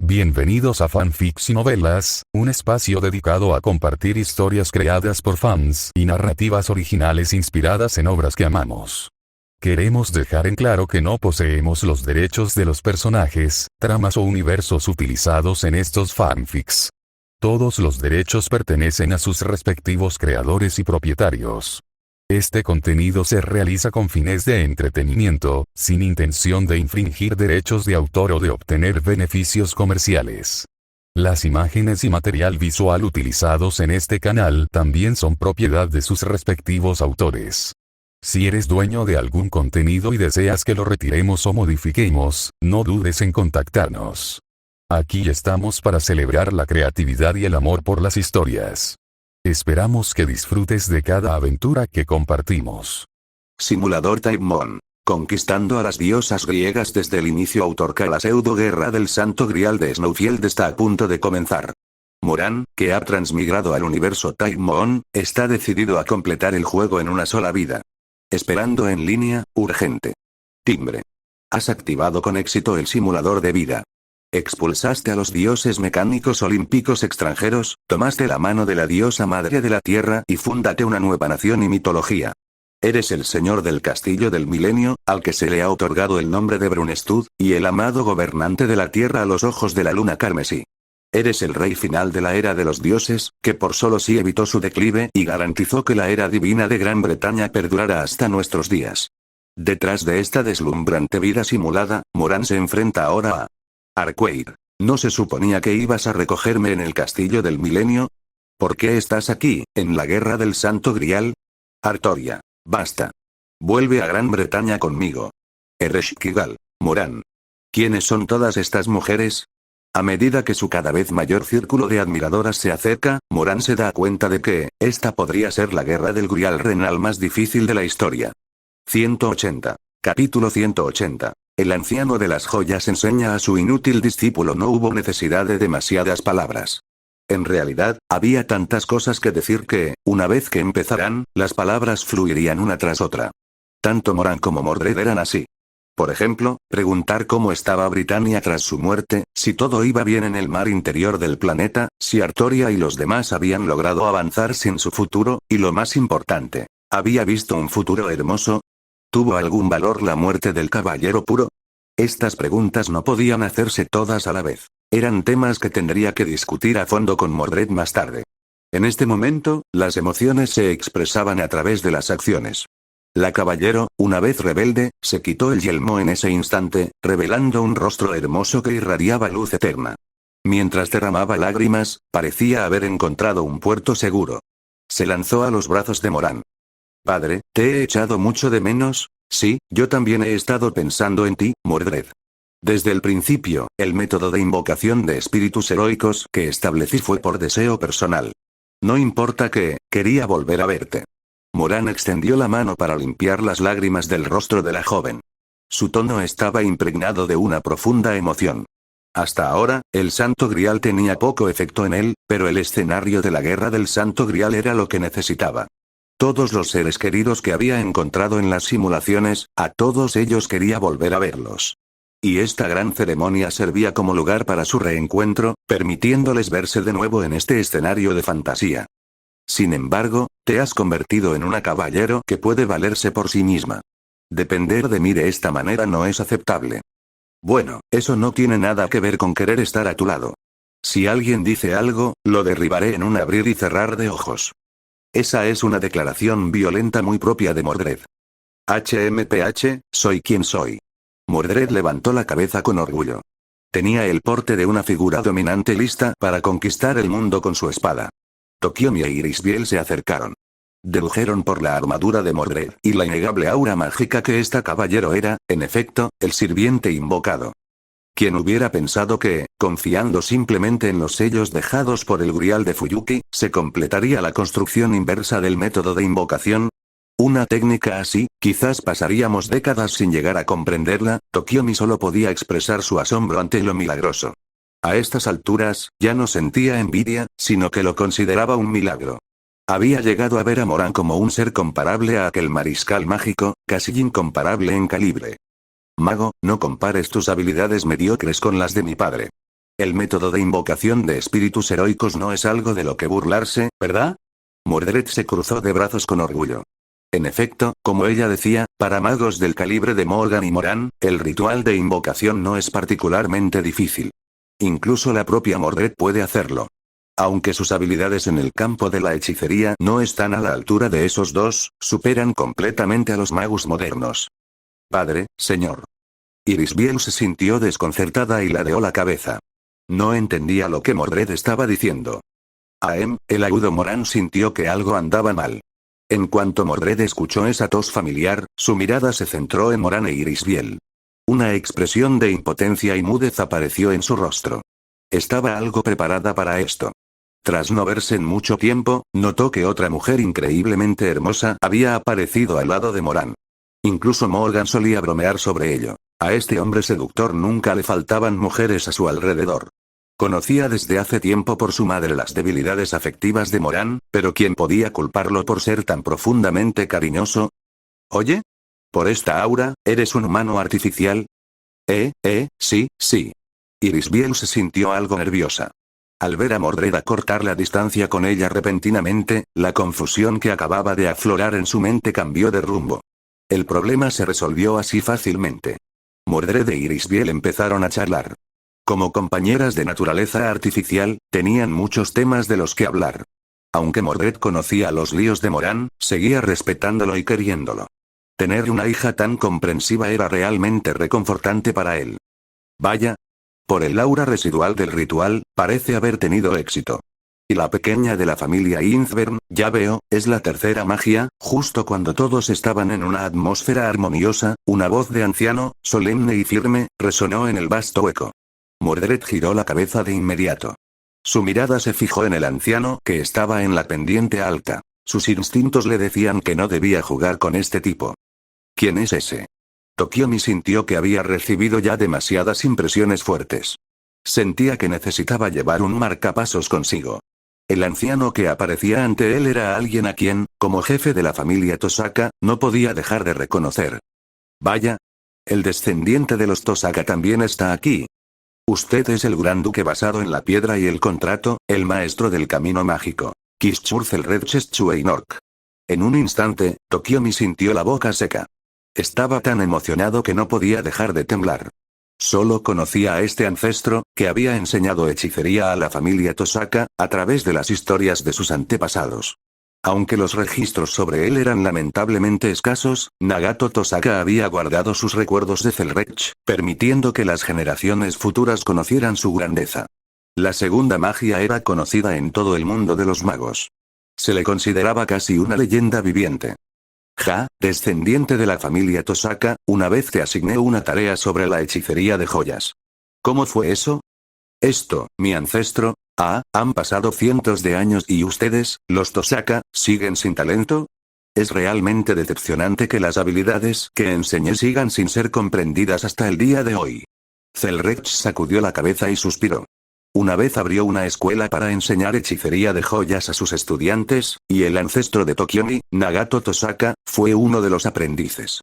Bienvenidos a Fanfics y Novelas, un espacio dedicado a compartir historias creadas por fans y narrativas originales inspiradas en obras que amamos. Queremos dejar en claro que no poseemos los derechos de los personajes, tramas o universos utilizados en estos fanfics. Todos los derechos pertenecen a sus respectivos creadores y propietarios. Este contenido se realiza con fines de entretenimiento, sin intención de infringir derechos de autor o de obtener beneficios comerciales. Las imágenes y material visual utilizados en este canal también son propiedad de sus respectivos autores. Si eres dueño de algún contenido y deseas que lo retiremos o modifiquemos, no dudes en contactarnos. Aquí estamos para celebrar la creatividad y el amor por las historias. Esperamos que disfrutes de cada aventura que compartimos. Simulador Timemon. Conquistando a las diosas griegas desde el inicio. Autorca. La pseudo-guerra del Santo Grial de Snowfield está a punto de comenzar. Moran, que ha transmigrado al universo Timemon, está decidido a completar el juego en una sola vida. Esperando en línea, urgente. Timbre. Has activado con éxito el simulador de vida. Expulsaste a los dioses mecánicos olímpicos extranjeros, tomaste la mano de la diosa madre de la tierra y fúndate una nueva nación y mitología. Eres el señor del castillo del milenio, al que se le ha otorgado el nombre de Brunestud, y el amado gobernante de la tierra a los ojos de la luna carmesí. Eres el rey final de la era de los dioses, que por solo sí evitó su declive y garantizó que la era divina de Gran Bretaña perdurara hasta nuestros días. Detrás de esta deslumbrante vida simulada, Moran se enfrenta ahora a Arqueir. ¿No se suponía que ibas a recogerme en el castillo del milenio? ¿Por qué estás aquí, en la guerra del Santo Grial? Artoria. Basta. Vuelve a Gran Bretaña conmigo. Ereshkigal. Moran. ¿Quiénes son todas estas mujeres? A medida que su cada vez mayor círculo de admiradoras se acerca, Moran se da cuenta de que, esta podría ser la guerra del Grial renal más difícil de la historia. 180. Capítulo 180. El anciano de las joyas enseña a su inútil discípulo. No hubo necesidad de demasiadas palabras. En realidad, había tantas cosas que decir que, una vez que empezaran, las palabras fluirían una tras otra. Tanto Moran como Mordred eran así. Por ejemplo, preguntar cómo estaba Britannia tras su muerte, si todo iba bien en el mar interior del planeta, si Artoria y los demás habían logrado avanzar sin su futuro, y lo más importante, ¿había visto un futuro hermoso? ¿Tuvo algún valor la muerte del caballero puro? Estas preguntas no podían hacerse todas a la vez. Eran temas que tendría que discutir a fondo con Mordred más tarde. En este momento, las emociones se expresaban a través de las acciones. La caballero, una vez rebelde, se quitó el yelmo en ese instante, revelando un rostro hermoso que irradiaba luz eterna. Mientras derramaba lágrimas, parecía haber encontrado un puerto seguro. Se lanzó a los brazos de Moran. Padre, te he echado mucho de menos. Sí, yo también he estado pensando en ti, Mordred. Desde el principio, el método de invocación de espíritus heroicos que establecí fue por deseo personal. No importa que, quería volver a verte. Moran extendió la mano para limpiar las lágrimas del rostro de la joven. Su tono estaba impregnado de una profunda emoción. Hasta ahora, el Santo Grial tenía poco efecto en él, pero el escenario de la guerra del Santo Grial era lo que necesitaba. Todos los seres queridos que había encontrado en las simulaciones, a todos ellos quería volver a verlos. Y esta gran ceremonia servía como lugar para su reencuentro, permitiéndoles verse de nuevo en este escenario de fantasía. Sin embargo, te has convertido en una caballero que puede valerse por sí misma. Depender de mí de esta manera no es aceptable. Bueno, eso no tiene nada que ver con querer estar a tu lado. Si alguien dice algo, lo derribaré en un abrir y cerrar de ojos. Esa es una declaración violenta muy propia de Mordred. HMPH, soy quien soy. Mordred levantó la cabeza con orgullo. Tenía el porte de una figura dominante lista para conquistar el mundo con su espada. Tokiomi e Irisbiel se acercaron. Dedujeron por la armadura de Mordred y la innegable aura mágica que este caballero era, en efecto, el sirviente invocado. ¿Quién hubiera pensado que, confiando simplemente en los sellos dejados por el Grial de Fuyuki, se completaría la construcción inversa del método de invocación? Una técnica así, quizás pasaríamos décadas sin llegar a comprenderla. Tokiomi solo podía expresar su asombro ante lo milagroso. A estas alturas, ya no sentía envidia, sino que lo consideraba un milagro. Había llegado a ver a Moran como un ser comparable a aquel mariscal mágico, casi incomparable en calibre. Mago, no compares tus habilidades mediocres con las de mi padre. El método de invocación de espíritus heroicos no es algo de lo que burlarse, ¿verdad? Mordred se cruzó de brazos con orgullo. En efecto, como ella decía, para magos del calibre de Morgan y Moran, el ritual de invocación no es particularmente difícil. Incluso la propia Mordred puede hacerlo. Aunque sus habilidades en el campo de la hechicería no están a la altura de esos dos, superan completamente a los magos modernos. Padre, señor. Irisbiel se sintió desconcertada y ladeó la cabeza. No entendía lo que Mordred estaba diciendo. El agudo Moran sintió que algo andaba mal. En cuanto Mordred escuchó esa tos familiar, su mirada se centró en Moran e Irisbiel. Una expresión de impotencia y mudez apareció en su rostro. Estaba algo preparada para esto. Tras no verse en mucho tiempo, notó que otra mujer increíblemente hermosa había aparecido al lado de Moran. Incluso Morgan solía bromear sobre ello. A este hombre seductor nunca le faltaban mujeres a su alrededor. Conocía desde hace tiempo por su madre las debilidades afectivas de Moran, pero ¿quién podía culparlo por ser tan profundamente cariñoso? ¿Oye? ¿Por esta aura, eres un humano artificial? Sí. Irisbiel se sintió algo nerviosa. Al ver a Mordred acortar la distancia con ella repentinamente, la confusión que acababa de aflorar en su mente cambió de rumbo. El problema se resolvió así fácilmente. Mordred e Irisbiel empezaron a charlar. Como compañeras de naturaleza artificial, tenían muchos temas de los que hablar. Aunque Mordred conocía los líos de Moran, seguía respetándolo y queriéndolo. Tener una hija tan comprensiva era realmente reconfortante para él. Vaya. Por el aura residual del ritual, parece haber tenido éxito. Y la pequeña de la familia Inzvern, ya veo, es la tercera magia. Justo cuando todos estaban en una atmósfera armoniosa, una voz de anciano, solemne y firme, resonó en el vasto hueco. Mordred giró la cabeza de inmediato. Su mirada se fijó en el anciano que estaba en la pendiente alta. Sus instintos le decían que no debía jugar con este tipo. ¿Quién es ese? Tokiomi sintió que había recibido ya demasiadas impresiones fuertes. Sentía que necesitaba llevar un marcapasos consigo. El anciano que aparecía ante él era alguien a quien, como jefe de la familia Tosaka, no podía dejar de reconocer. Vaya. El descendiente de los Tosaka también está aquí. Usted es el gran duque basado en la piedra y el contrato, el maestro del camino mágico. Kishchurzelredchechueinork. En un instante, Tokiomi sintió la boca seca. Estaba tan emocionado que no podía dejar de temblar. Solo conocía a este ancestro, que había enseñado hechicería a la familia Tosaka, a través de las historias de sus antepasados. Aunque los registros sobre él eran lamentablemente escasos, Nagato Tosaka había guardado sus recuerdos de Zelrech, permitiendo que las generaciones futuras conocieran su grandeza. La segunda magia era conocida en todo el mundo de los magos. Se le consideraba casi una leyenda viviente. Descendiente de la familia Tosaka, una vez te asigné una tarea sobre la hechicería de joyas. ¿Cómo fue eso? Mi ancestro. Han pasado cientos de años y ustedes, los Tosaka, siguen sin talento. Es realmente decepcionante que las habilidades que enseñé sigan sin ser comprendidas hasta el día de hoy. Zelrech sacudió la cabeza y suspiró. Una vez abrió una escuela para enseñar hechicería de joyas a sus estudiantes, y el ancestro de Tokiomi, Nagato Tosaka, fue uno de los aprendices.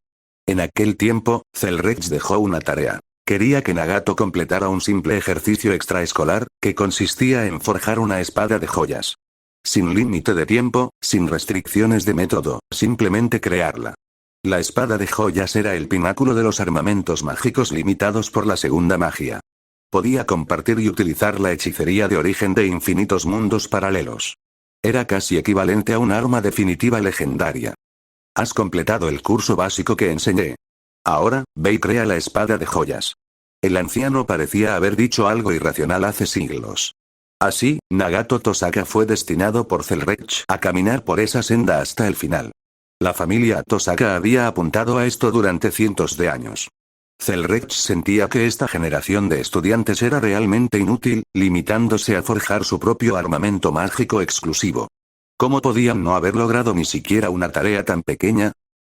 En aquel tiempo, Zelrech dejó una tarea. Quería que Nagato completara un simple ejercicio extraescolar, que consistía en forjar una espada de joyas. Sin límite de tiempo, sin restricciones de método, simplemente crearla. La espada de joyas era el pináculo de los armamentos mágicos limitados por la segunda magia. Podía compartir y utilizar la hechicería de origen de infinitos mundos paralelos. Era casi equivalente a un arma definitiva legendaria. Has completado el curso básico que enseñé. Ahora, ve y crea la espada de joyas. El anciano parecía haber dicho algo irracional hace siglos. Así, Nagato Tosaka fue destinado por Zelrech a caminar por esa senda hasta el final. La familia Tosaka había apuntado a esto durante cientos de años. Zelrech sentía que esta generación de estudiantes era realmente inútil, limitándose a forjar su propio armamento mágico exclusivo. ¿Cómo podían no haber logrado ni siquiera una tarea tan pequeña?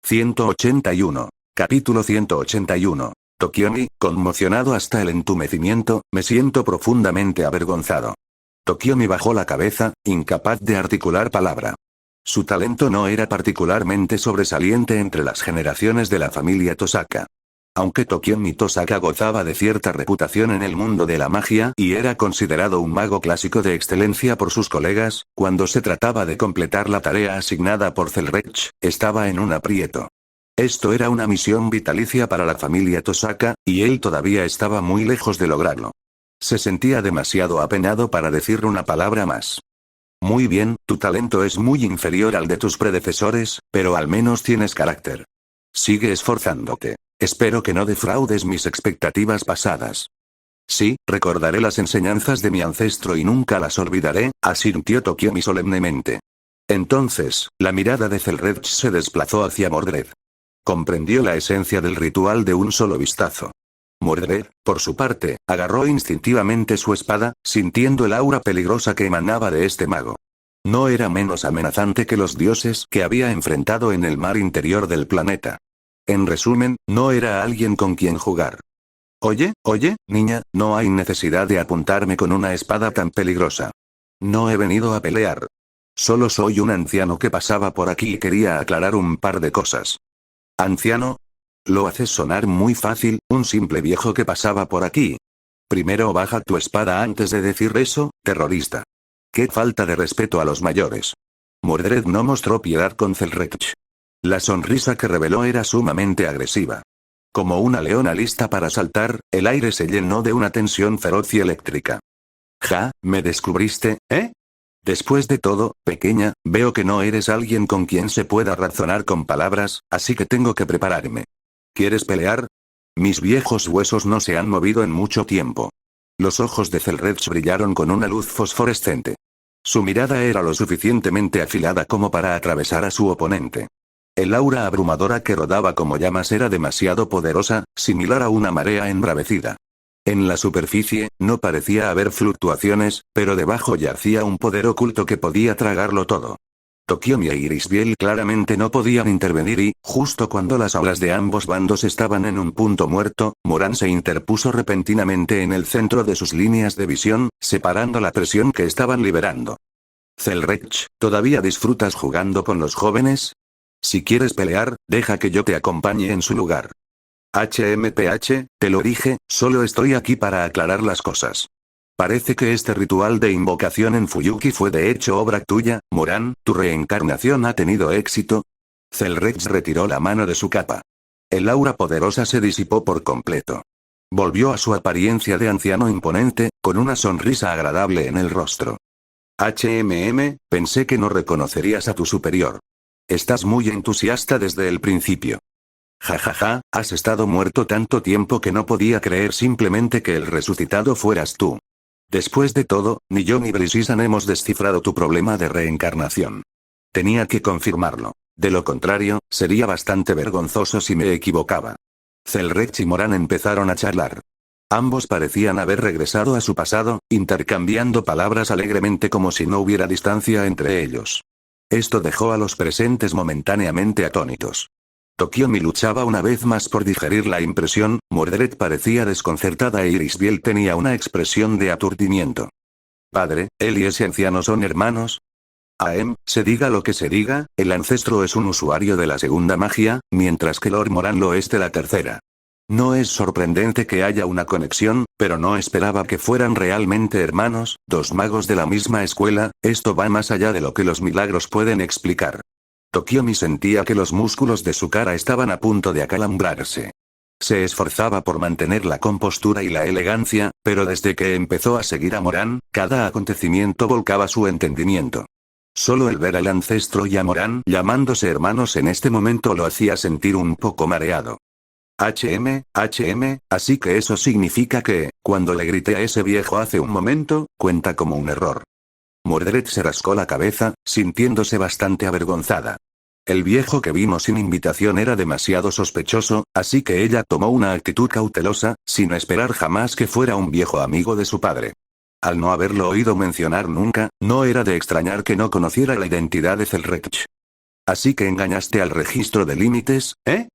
181. Capítulo 181. Tokiomi, conmocionado hasta el entumecimiento, me siento profundamente avergonzado. Tokiomi bajó la cabeza, incapaz de articular palabra. Su talento no era particularmente sobresaliente entre las generaciones de la familia Tosaka. Aunque Tokiomi Tosaka gozaba de cierta reputación en el mundo de la magia y era considerado un mago clásico de excelencia por sus colegas, cuando se trataba de completar la tarea asignada por Zelrech, estaba en un aprieto. Esto era una misión vitalicia para la familia Tosaka, y él todavía estaba muy lejos de lograrlo. Se sentía demasiado apenado para decir una palabra más. Muy bien, tu talento es muy inferior al de tus predecesores, pero al menos tienes carácter. Sigue esforzándote. Espero que no defraudes mis expectativas pasadas. Sí, recordaré las enseñanzas de mi ancestro y nunca las olvidaré, asintió Tokiomi solemnemente. Entonces, la mirada de Zelrech se desplazó hacia Mordred. Comprendió la esencia del ritual de un solo vistazo. Mordred, por su parte, agarró instintivamente su espada, sintiendo el aura peligrosa que emanaba de este mago. No era menos amenazante que los dioses que había enfrentado en el mar interior del planeta. En resumen, no era alguien con quien jugar. Oye, niña, no hay necesidad de apuntarme con una espada tan peligrosa. No he venido a pelear. Solo soy un anciano que pasaba por aquí y quería aclarar un par de cosas. ¿Anciano? Lo haces sonar muy fácil, un simple viejo que pasaba por aquí. Primero baja tu espada antes de decir eso, terrorista. ¡Qué falta de respeto a los mayores! Mordred no mostró piedad con Zelrech. La sonrisa que reveló era sumamente agresiva. Como una leona lista para saltar, el aire se llenó de una tensión feroz y eléctrica. Ja, ¿me descubriste, eh? Después de todo, pequeña, veo que no eres alguien con quien se pueda razonar con palabras, así que tengo que prepararme. ¿Quieres pelear? Mis viejos huesos no se han movido en mucho tiempo. Los ojos de Zelrech brillaron con una luz fosforescente. Su mirada era lo suficientemente afilada como para atravesar a su oponente. El aura abrumadora que rodaba como llamas era demasiado poderosa, similar a una marea embravecida. En la superficie, no parecía haber fluctuaciones, pero debajo yacía un poder oculto que podía tragarlo todo. Tokiomi e Irisbiel claramente no podían intervenir y, justo cuando las aulas de ambos bandos estaban en un punto muerto, Moran se interpuso repentinamente en el centro de sus líneas de visión, separando la presión que estaban liberando. Zelrech, ¿todavía disfrutas jugando con los jóvenes? Si quieres pelear, deja que yo te acompañe en su lugar. HMPH, te lo dije, solo estoy aquí para aclarar las cosas. Parece que este ritual de invocación en Fuyuki fue de hecho obra tuya, Moran, ¿tu reencarnación ha tenido éxito? Zelrech retiró la mano de su capa. El aura poderosa se disipó por completo. Volvió a su apariencia de anciano imponente, con una sonrisa agradable en el rostro. Pensé que no reconocerías a tu superior. Estás muy entusiasta desde el principio. Jajaja, has estado muerto tanto tiempo que no podía creer simplemente que el resucitado fueras tú. Después de todo, ni yo ni Brisisan hemos descifrado tu problema de reencarnación. Tenía que confirmarlo. De lo contrario, sería bastante vergonzoso si me equivocaba. Zelrech y Moran empezaron a charlar. Ambos parecían haber regresado a su pasado, intercambiando palabras alegremente como si no hubiera distancia entre ellos. Esto dejó a los presentes momentáneamente atónitos. Tokiomi luchaba una vez más por digerir la impresión, Mordred parecía desconcertada e Irisbiel tenía una expresión de aturdimiento. Padre, él y ese anciano son hermanos. Se diga lo que se diga, el ancestro es un usuario de la segunda magia, mientras que Lord Moran lo es de la tercera. No es sorprendente que haya una conexión, pero no esperaba que fueran realmente hermanos, dos magos de la misma escuela, esto va más allá de lo que los milagros pueden explicar. Tokiomi sentía que los músculos de su cara estaban a punto de acalambrarse. Se esforzaba por mantener la compostura y la elegancia, pero desde que empezó a seguir a Moran, cada acontecimiento volcaba su entendimiento. Solo el ver al ancestro y a Moran llamándose hermanos en este momento lo hacía sentir un poco mareado. Así que eso significa que, cuando le grité a ese viejo hace un momento, cuenta como un error. Mordred se rascó la cabeza, sintiéndose bastante avergonzada. El viejo que vino sin invitación era demasiado sospechoso, así que ella tomó una actitud cautelosa, sin esperar jamás que fuera un viejo amigo de su padre. Al no haberlo oído mencionar nunca, no era de extrañar que no conociera la identidad de Zelrech. Así que engañaste al registro de límites, ¿eh?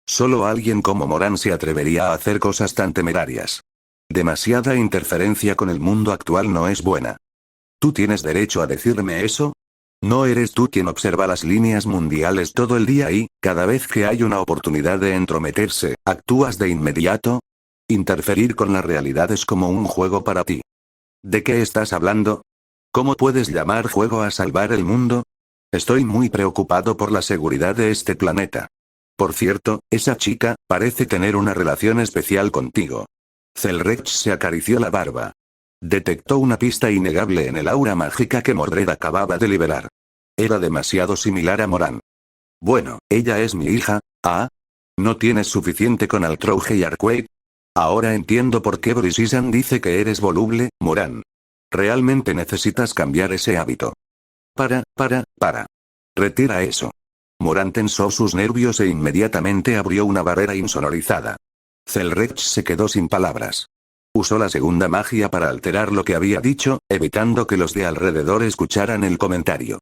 Solo alguien como Moran se atrevería a hacer cosas tan temerarias. Demasiada interferencia con el mundo actual no es buena. ¿Tú tienes derecho a decirme eso? ¿No eres tú quien observa las líneas mundiales todo el día y, cada vez que hay una oportunidad de entrometerse, actúas de inmediato? Interferir con la realidad es como un juego para ti. ¿De qué estás hablando? ¿Cómo puedes llamar juego a salvar el mundo? Estoy muy preocupado por la seguridad de este planeta. Por cierto, esa chica parece tener una relación especial contigo. Zelrex se acarició la barba. Detectó una pista innegable en el aura mágica que Mordred acababa de liberar. Era demasiado similar a Moran. Bueno, ella es mi hija, ¿ah? ¿No tienes suficiente con Altrouge y Arquaid? Ahora entiendo por qué Brisissan dice que eres voluble, Moran. Realmente necesitas cambiar ese hábito. Para. Retira eso. Moran tensó sus nervios e inmediatamente abrió una barrera insonorizada. Zelrex se quedó sin palabras. Usó la segunda magia para alterar lo que había dicho, evitando que los de alrededor escucharan el comentario.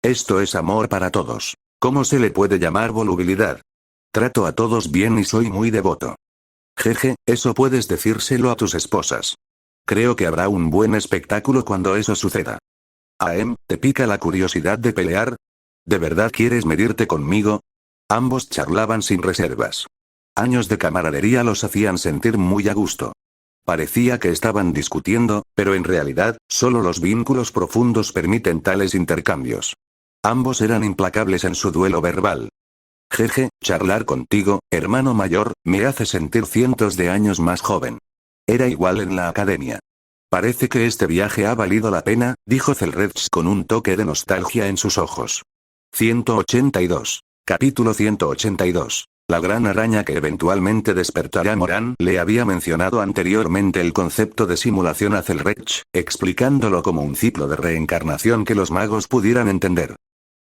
Esto es amor para todos. ¿Cómo se le puede llamar volubilidad? Trato a todos bien y soy muy devoto. Jeje, eso puedes decírselo a tus esposas. Creo que habrá un buen espectáculo cuando eso suceda. Aem, ¿te pica la curiosidad de pelear? ¿De verdad quieres medirte conmigo? Ambos charlaban sin reservas. Años de camaradería los hacían sentir muy a gusto. Parecía que estaban discutiendo, pero en realidad, solo los vínculos profundos permiten tales intercambios. Ambos eran implacables en su duelo verbal. Jeje, charlar contigo, hermano mayor, me hace sentir cientos de años más joven. Era igual en la academia. Parece que este viaje ha valido la pena, dijo Zelrex con un toque de nostalgia en sus ojos. 182. Capítulo 182. La gran araña que eventualmente despertará. Moran le había mencionado anteriormente el concepto de simulación a Zelrex, explicándolo como un ciclo de reencarnación que los magos pudieran entender.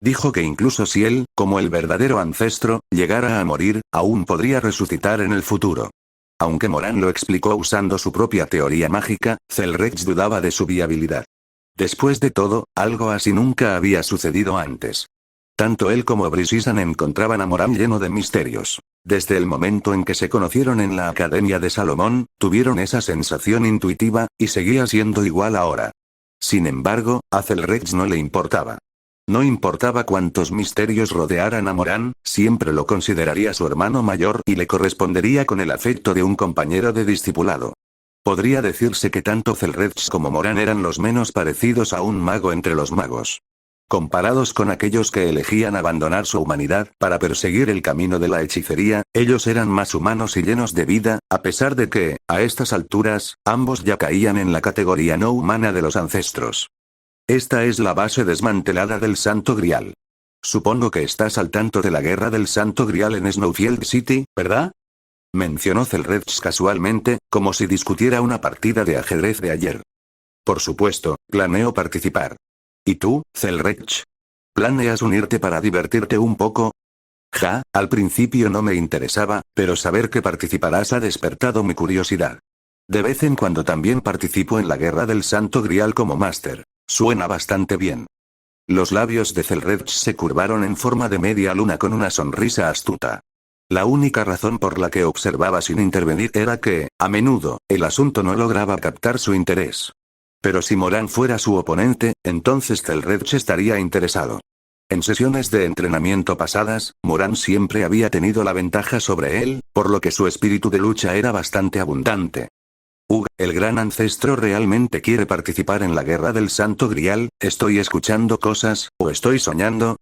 Dijo que incluso si él, como el verdadero ancestro, llegara a morir, aún podría resucitar en el futuro. Aunque Moran lo explicó usando su propia teoría mágica, Zelrex dudaba de su viabilidad. Después de todo, algo así nunca había sucedido antes. Tanto él como Brisissan encontraban a Moran lleno de misterios. Desde el momento en que se conocieron en la Academia de Salomón, tuvieron esa sensación intuitiva, y seguía siendo igual ahora. Sin embargo, a Zelrex no le importaba. No importaba cuántos misterios rodearan a Moran, siempre lo consideraría su hermano mayor y le correspondería con el afecto de un compañero de discipulado. Podría decirse que tanto Zelrex como Moran eran los menos parecidos a un mago entre los magos. Comparados con aquellos que elegían abandonar su humanidad para perseguir el camino de la hechicería, ellos eran más humanos y llenos de vida, a pesar de que, a estas alturas, ambos ya caían en la categoría no humana de los ancestros. Esta es la base desmantelada del Santo Grial. Supongo que estás al tanto de la guerra del Santo Grial en Snowfield City, ¿verdad? Mencionó Zelrex casualmente, como si discutiera una partida de ajedrez de ayer. Por supuesto, planeo participar. ¿Y tú, Zelrex? ¿Planeas unirte para divertirte un poco? Ja, al principio no me interesaba, pero saber que participarás ha despertado mi curiosidad. De vez en cuando también participo en la guerra del Santo Grial como máster. Suena bastante bien. Los labios de Zelrex se curvaron en forma de media luna con una sonrisa astuta. La única razón por la que observaba sin intervenir era que, a menudo, el asunto no lograba captar su interés. Pero si Moran fuera su oponente, entonces Zelrex estaría interesado. En sesiones de entrenamiento pasadas, Moran siempre había tenido la ventaja sobre él, por lo que su espíritu de lucha era bastante abundante. El gran ancestro realmente quiere participar en la guerra del Santo Grial. ¿Estoy escuchando cosas, o estoy soñando?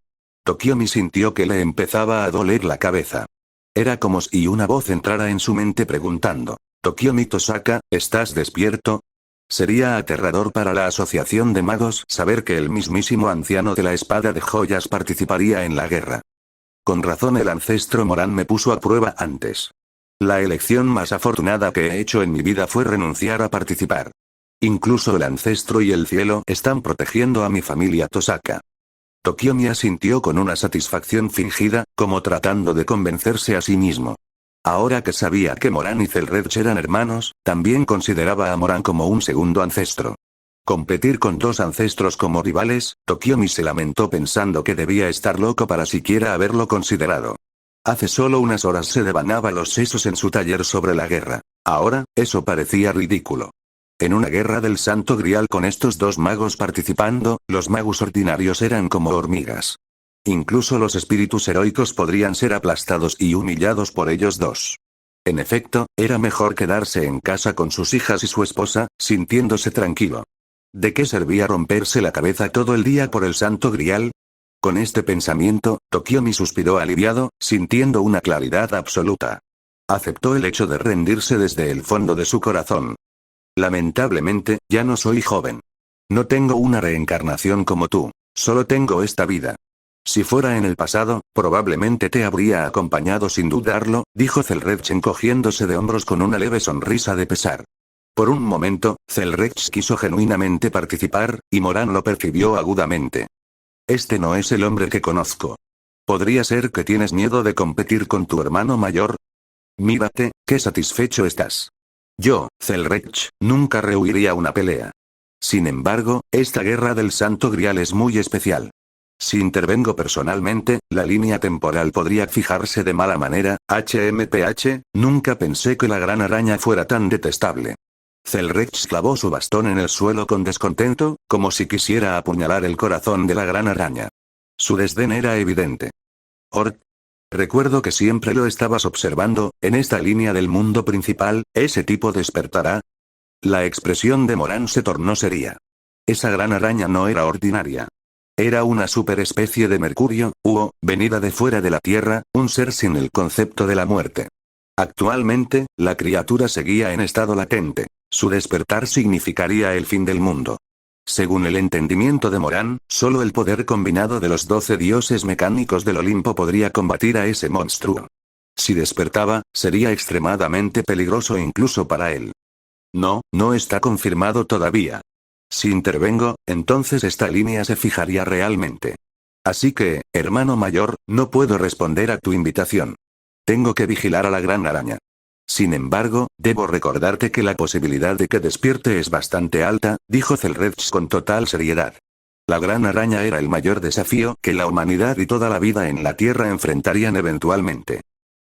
Tokiomi sintió que le empezaba a doler la cabeza. Era como si una voz entrara en su mente preguntando: Tokiomi Tosaka, ¿estás despierto? Sería aterrador para la asociación de magos saber que el mismísimo anciano de la espada de joyas participaría en la guerra. Con razón el ancestro Moran me puso a prueba antes. La elección más afortunada que he hecho en mi vida fue renunciar a participar. Incluso el ancestro y el cielo están protegiendo a mi familia Tosaka. Tokiomi asintió con una satisfacción fingida, como tratando de convencerse a sí mismo. Ahora que sabía que Moran y Zelrex eran hermanos, también consideraba a Moran como un segundo ancestro. Competir con dos ancestros como rivales, Tokiomi se lamentó pensando que debía estar loco para siquiera haberlo considerado. Hace solo unas horas se devanaba los sesos en su taller sobre la guerra. Ahora, eso parecía ridículo. En una guerra del Santo Grial con estos dos magos participando, los magos ordinarios eran como hormigas. Incluso los espíritus heroicos podrían ser aplastados y humillados por ellos dos. En efecto, era mejor quedarse en casa con sus hijas y su esposa, sintiéndose tranquilo. ¿De qué servía romperse la cabeza todo el día por el Santo Grial? Con este pensamiento, Tokiomi suspiró aliviado, sintiendo una claridad absoluta. Aceptó el hecho de rendirse desde el fondo de su corazón. Lamentablemente, ya no soy joven. No tengo una reencarnación como tú. Solo tengo esta vida. Si fuera en el pasado, probablemente te habría acompañado sin dudarlo, dijo Zelrech encogiéndose de hombros con una leve sonrisa de pesar. Por un momento, Zelrech quiso genuinamente participar, y Moran lo percibió agudamente. Este no es el hombre que conozco. ¿Podría ser que tienes miedo de competir con tu hermano mayor? Mírate, qué satisfecho estás. Yo, Zelrech, nunca rehuiría una pelea. Sin embargo, esta guerra del Santo Grial es muy especial. Si intervengo personalmente, la línea temporal podría fijarse de mala manera. Nunca pensé que la gran araña fuera tan detestable. Zelrech clavó su bastón en el suelo con descontento, como si quisiera apuñalar el corazón de la gran araña. Su desdén era evidente. Ort. Recuerdo que siempre lo estabas observando, en esta línea del mundo principal, ¿ese tipo despertará? La expresión de Moran se tornó seria. Esa gran araña no era ordinaria. Era una superespecie de Mercurio, venida de fuera de la Tierra, un ser sin el concepto de la muerte. Actualmente, la criatura seguía en estado latente. Su despertar significaría el fin del mundo. Según el entendimiento de Moran, solo el poder combinado de los 12 dioses mecánicos del Olimpo podría combatir a ese monstruo. Si despertaba, sería extremadamente peligroso incluso para él. No está confirmado todavía. Si intervengo, entonces esta línea se fijaría realmente. Así que, hermano mayor, no puedo responder a tu invitación. Tengo que vigilar a la gran araña. Sin embargo, debo recordarte que la posibilidad de que despierte es bastante alta, dijo Zelrech con total seriedad. La gran araña era el mayor desafío que la humanidad y toda la vida en la Tierra enfrentarían eventualmente.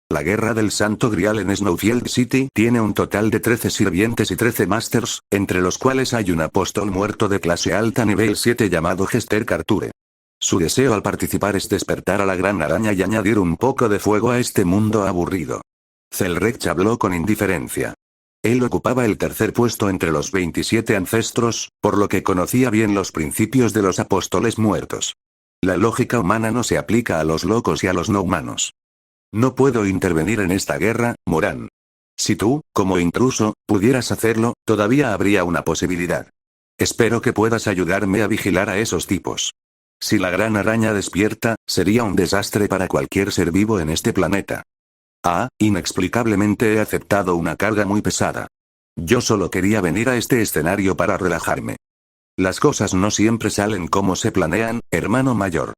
La guerra del Santo Grial en Snowfield City tiene un total de 13 sirvientes y 13 masters, entre los cuales hay un apóstol muerto de clase alta nivel 7 llamado Hester Carture. Su deseo al participar es despertar a la gran araña y añadir un poco de fuego a este mundo aburrido. Zelrech habló con indiferencia. Él ocupaba el tercer puesto entre los 27 ancestros, por lo que conocía bien los principios de los apóstoles muertos. La lógica humana no se aplica a los locos y a los no humanos. No puedo intervenir en esta guerra, Moran. Si tú, como intruso, pudieras hacerlo, todavía habría una posibilidad. Espero que puedas ayudarme a vigilar a esos tipos. Si la gran araña despierta, sería un desastre para cualquier ser vivo en este planeta. Inexplicablemente he aceptado una carga muy pesada. Yo solo quería venir a este escenario para relajarme. Las cosas no siempre salen como se planean, hermano mayor.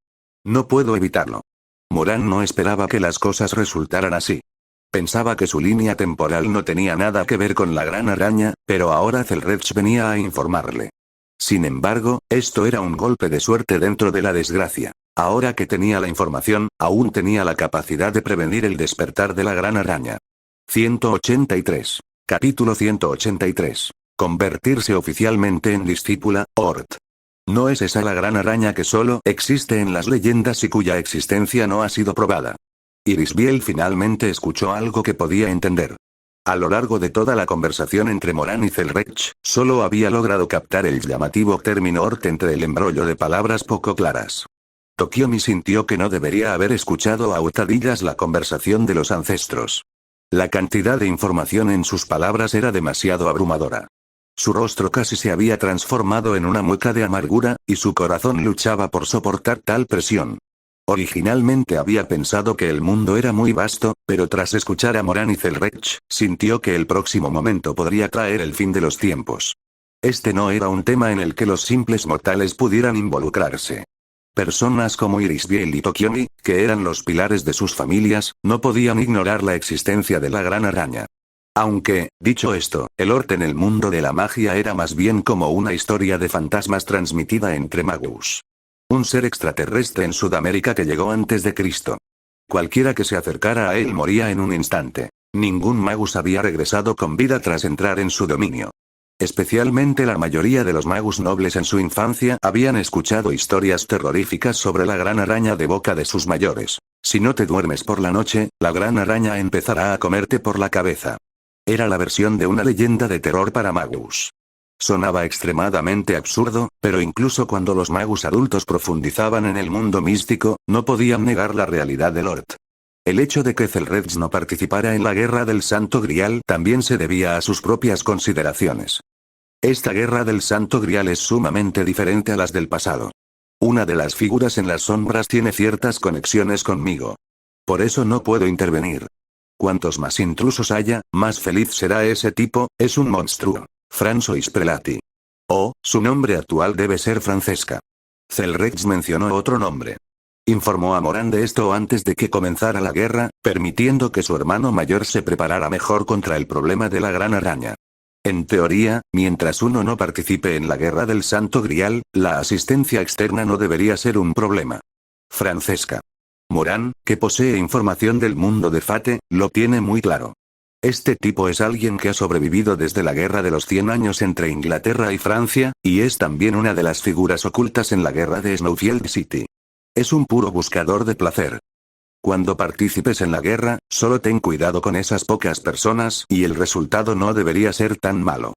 No puedo evitarlo. Moran no esperaba que las cosas resultaran así. Pensaba que su línea temporal no tenía nada que ver con la gran araña, pero ahora Zelrech venía a informarle. Sin embargo, esto era un golpe de suerte dentro de la desgracia. Ahora que tenía la información, aún tenía la capacidad de prevenir el despertar de la gran araña. 183. Capítulo 183. Convertirse oficialmente en discípula, Ort. ¿No es esa la gran araña que solo existe en las leyendas y cuya existencia no ha sido probada? Irisbiel finalmente escuchó algo que podía entender. A lo largo de toda la conversación entre Moran y Zelrech, solo había logrado captar el llamativo término Ort entre el embrollo de palabras poco claras. Tokiomi sintió que no debería haber escuchado a hurtadillas la conversación de los ancestros. La cantidad de información en sus palabras era demasiado abrumadora. Su rostro casi se había transformado en una mueca de amargura, y su corazón luchaba por soportar tal presión. Originalmente había pensado que el mundo era muy vasto, pero tras escuchar a Moran y Zelrech, sintió que el próximo momento podría traer el fin de los tiempos. Este no era un tema en el que los simples mortales pudieran involucrarse. Personas como Irisbiel y Tokiomi, que eran los pilares de sus familias, no podían ignorar la existencia de la gran araña. Aunque, dicho esto, el Ort en el mundo de la magia era más bien como una historia de fantasmas transmitida entre magos. Un ser extraterrestre en Sudamérica que llegó antes de Cristo. Cualquiera que se acercara a él moría en un instante. Ningún magus había regresado con vida tras entrar en su dominio. Especialmente la mayoría de los magos nobles en su infancia habían escuchado historias terroríficas sobre la gran araña de boca de sus mayores. Si no te duermes por la noche, la gran araña empezará a comerte por la cabeza. Era la versión de una leyenda de terror para magos. Sonaba extremadamente absurdo, pero incluso cuando los magos adultos profundizaban en el mundo místico, no podían negar la realidad de Lord. El hecho de que Zelreds no participara en la Guerra del Santo Grial también se debía a sus propias consideraciones. Esta Guerra del Santo Grial es sumamente diferente a las del pasado. Una de las figuras en las sombras tiene ciertas conexiones conmigo. Por eso no puedo intervenir. Cuantos más intrusos haya, más feliz será ese tipo, es un monstruo. Francois Prelati. Oh, su nombre actual debe ser Francesca. Zelreds mencionó otro nombre. Informó a Moran de esto antes de que comenzara la guerra, permitiendo que su hermano mayor se preparara mejor contra el problema de la gran araña. En teoría, mientras uno no participe en la Guerra del Santo Grial, la asistencia externa no debería ser un problema. Francesca. Moran, que posee información del mundo de Fate, lo tiene muy claro. Este tipo es alguien que ha sobrevivido desde la Guerra de los 100 años entre Inglaterra y Francia, y es también una de las figuras ocultas en la Guerra de Snowfield City. Es un puro buscador de placer. Cuando participes en la guerra, solo ten cuidado con esas pocas personas y el resultado no debería ser tan malo.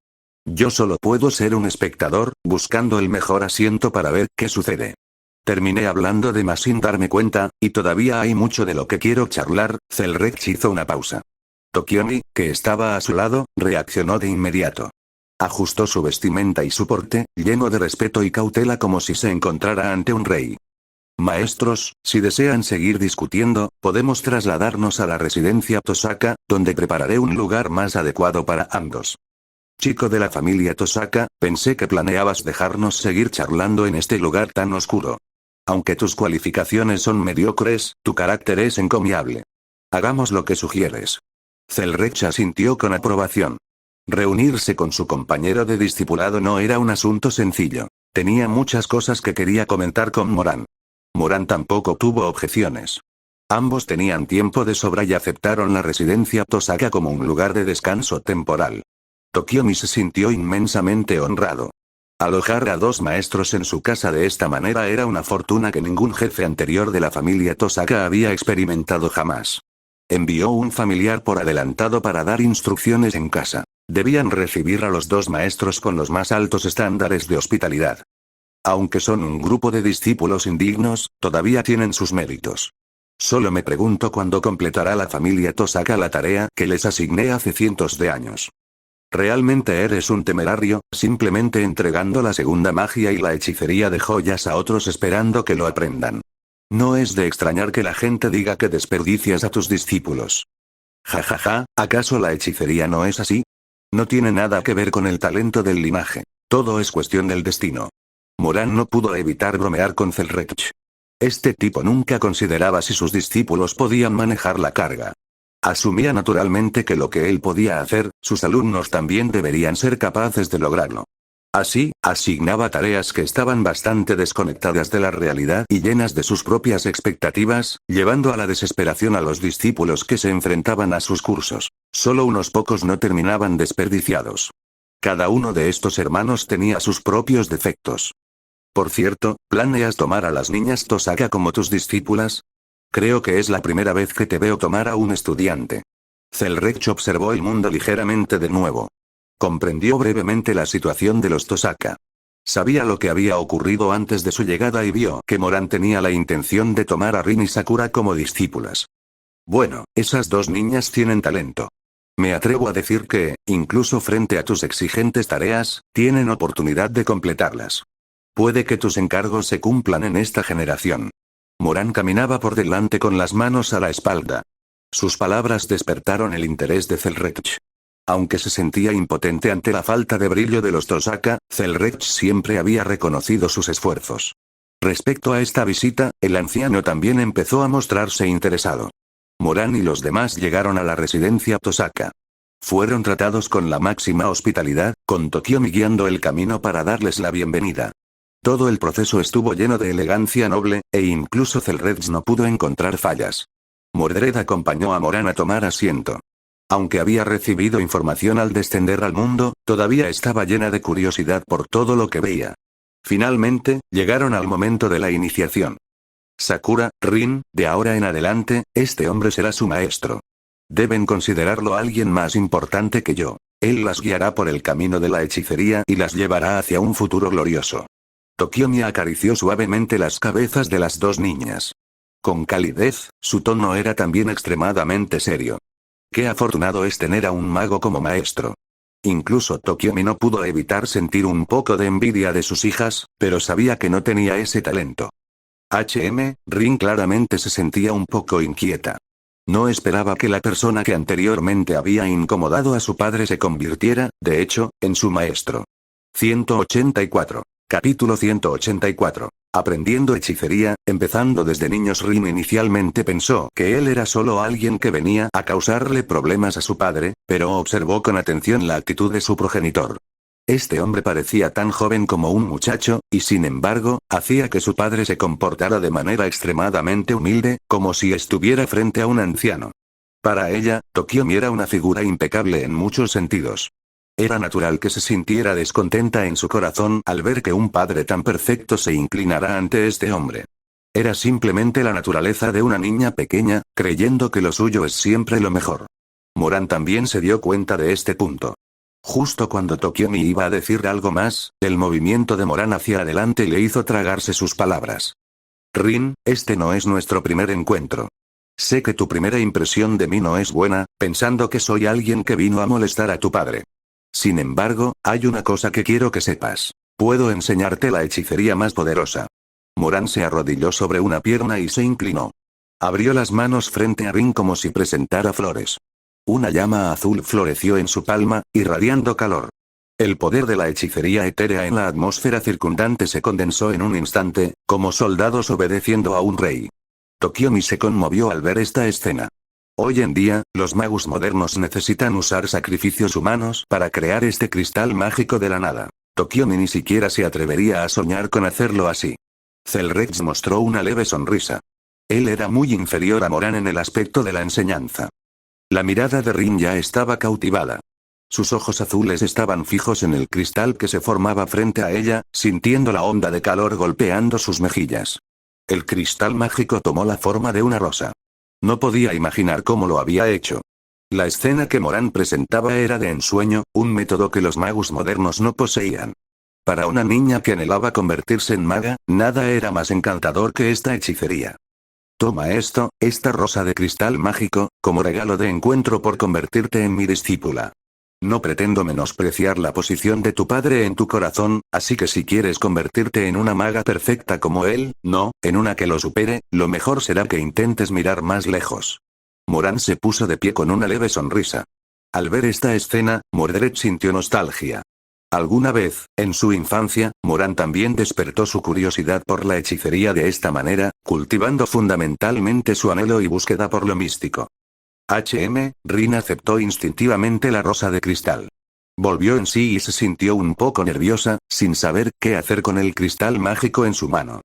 Yo solo puedo ser un espectador, buscando el mejor asiento para ver qué sucede. Terminé hablando de más sin darme cuenta, y todavía hay mucho de lo que quiero charlar. Zelreds hizo una pausa. Tokiomi, que estaba a su lado, reaccionó de inmediato. Ajustó su vestimenta y su porte, lleno de respeto y cautela como si se encontrara ante un rey. Maestros, si desean seguir discutiendo, podemos trasladarnos a la residencia Tosaka, donde prepararé un lugar más adecuado para ambos. Chico de la familia Tosaka, pensé que planeabas dejarnos seguir charlando en este lugar tan oscuro. Aunque tus cualificaciones son mediocres, tu carácter es encomiable. Hagamos lo que sugieres. Zelreds asintió con aprobación. Reunirse con su compañero de discipulado no era un asunto sencillo. Tenía muchas cosas que quería comentar con Moran. Moran tampoco tuvo objeciones. Ambos tenían tiempo de sobra y aceptaron la residencia Tosaka como un lugar de descanso temporal. Tokiomi se sintió inmensamente honrado. Alojar a dos maestros en su casa de esta manera era una fortuna que ningún jefe anterior de la familia Tosaka había experimentado jamás. Envió un familiar por adelantado para dar instrucciones en casa. Debían recibir a los dos maestros con los más altos estándares de hospitalidad. Aunque son un grupo de discípulos indignos, todavía tienen sus méritos. Solo me pregunto cuándo completará la familia Tosaka la tarea que les asigné hace cientos de años. Realmente eres un temerario, simplemente entregando la segunda magia y la hechicería de joyas a otros esperando que lo aprendan. No es de extrañar que la gente diga que desperdicias a tus discípulos. Jajaja, ¿acaso la hechicería no es así? No tiene nada que ver con el talento del linaje. Todo es cuestión del destino. Moran no pudo evitar bromear con Zelreds. Este tipo nunca consideraba si sus discípulos podían manejar la carga. Asumía naturalmente que lo que él podía hacer, sus alumnos también deberían ser capaces de lograrlo. Así, asignaba tareas que estaban bastante desconectadas de la realidad y llenas de sus propias expectativas, llevando a la desesperación a los discípulos que se enfrentaban a sus cursos. Solo unos pocos no terminaban desperdiciados. Cada uno de estos hermanos tenía sus propios defectos. Por cierto, ¿planeas tomar a las niñas Tosaka como tus discípulas? Creo que es la primera vez que te veo tomar a un estudiante. Zelreds observó el mundo ligeramente de nuevo. Comprendió brevemente la situación de los Tosaka. Sabía lo que había ocurrido antes de su llegada y vio que Moran tenía la intención de tomar a Rin y Sakura como discípulas. Bueno, esas dos niñas tienen talento. Me atrevo a decir que, incluso frente a tus exigentes tareas, tienen oportunidad de completarlas. Puede que tus encargos se cumplan en esta generación. Moran caminaba por delante con las manos a la espalda. Sus palabras despertaron el interés de Zelreds. Aunque se sentía impotente ante la falta de brillo de los Tosaka, Zelreds siempre había reconocido sus esfuerzos. Respecto a esta visita, el anciano también empezó a mostrarse interesado. Moran y los demás llegaron a la residencia Tosaka. Fueron tratados con la máxima hospitalidad, con Tokiomi guiando el camino para darles la bienvenida. Todo el proceso estuvo lleno de elegancia noble, e incluso Zelreds no pudo encontrar fallas. Mordred acompañó a Moran a tomar asiento. Aunque había recibido información al descender al mundo, todavía estaba llena de curiosidad por todo lo que veía. Finalmente, llegaron al momento de la iniciación. Sakura, Rin, de ahora en adelante, este hombre será su maestro. Deben considerarlo alguien más importante que yo. Él las guiará por el camino de la hechicería y las llevará hacia un futuro glorioso. Tokiomi acarició suavemente las cabezas de las dos niñas. Con calidez, su tono era también extremadamente serio. Qué afortunado es tener a un mago como maestro. Incluso Tokiomi no pudo evitar sentir un poco de envidia de sus hijas, pero sabía que no tenía ese talento. Rin claramente se sentía un poco inquieta. No esperaba que la persona que anteriormente había incomodado a su padre se convirtiera, de hecho, en su maestro. 184. Capítulo 184. Aprendiendo hechicería, empezando desde niños. Rin inicialmente pensó que él era solo alguien que venía a causarle problemas a su padre, pero observó con atención la actitud de su progenitor. Este hombre parecía tan joven como un muchacho, y sin embargo, hacía que su padre se comportara de manera extremadamente humilde, como si estuviera frente a un anciano. Para ella, Tokiomi era una figura impecable en muchos sentidos. Era natural que se sintiera descontenta en su corazón al ver que un padre tan perfecto se inclinara ante este hombre. Era simplemente la naturaleza de una niña pequeña, creyendo que lo suyo es siempre lo mejor. Moran también se dio cuenta de este punto. Justo cuando Tokiomi iba a decir algo más, el movimiento de Moran hacia adelante le hizo tragarse sus palabras. Rin, este no es nuestro primer encuentro. Sé que tu primera impresión de mí no es buena, pensando que soy alguien que vino a molestar a tu padre. Sin embargo, hay una cosa que quiero que sepas. Puedo enseñarte la hechicería más poderosa. Moran se arrodilló sobre una pierna y se inclinó. Abrió las manos frente a Rin como si presentara flores. Una llama azul floreció en su palma, irradiando calor. El poder de la hechicería etérea en la atmósfera circundante se condensó en un instante, como soldados obedeciendo a un rey. Tokiomi se conmovió al ver esta escena. Hoy en día, los magos modernos necesitan usar sacrificios humanos para crear este cristal mágico de la nada. Tokiomi ni siquiera se atrevería a soñar con hacerlo así. Celrex mostró una leve sonrisa. Él era muy inferior a Moran en el aspecto de la enseñanza. La mirada de Rin ya estaba cautivada. Sus ojos azules estaban fijos en el cristal que se formaba frente a ella, sintiendo la onda de calor golpeando sus mejillas. El cristal mágico tomó la forma de una rosa. No podía imaginar cómo lo había hecho. La escena que Moran presentaba era de ensueño, un método que los magos modernos no poseían. Para una niña que anhelaba convertirse en maga, nada era más encantador que esta hechicería. Toma esto, esta rosa de cristal mágico, como regalo de encuentro por convertirte en mi discípula. No pretendo menospreciar la posición de tu padre en tu corazón, así que si quieres convertirte en una maga perfecta como él, no, en una que lo supere, lo mejor será que intentes mirar más lejos. Moran se puso de pie con una leve sonrisa. Al ver esta escena, Mordred sintió nostalgia. Alguna vez, en su infancia, Moran también despertó su curiosidad por la hechicería de esta manera, cultivando fundamentalmente su anhelo y búsqueda por lo místico. Rin aceptó instintivamente la rosa de cristal. Volvió en sí y se sintió un poco nerviosa, sin saber qué hacer con el cristal mágico en su mano.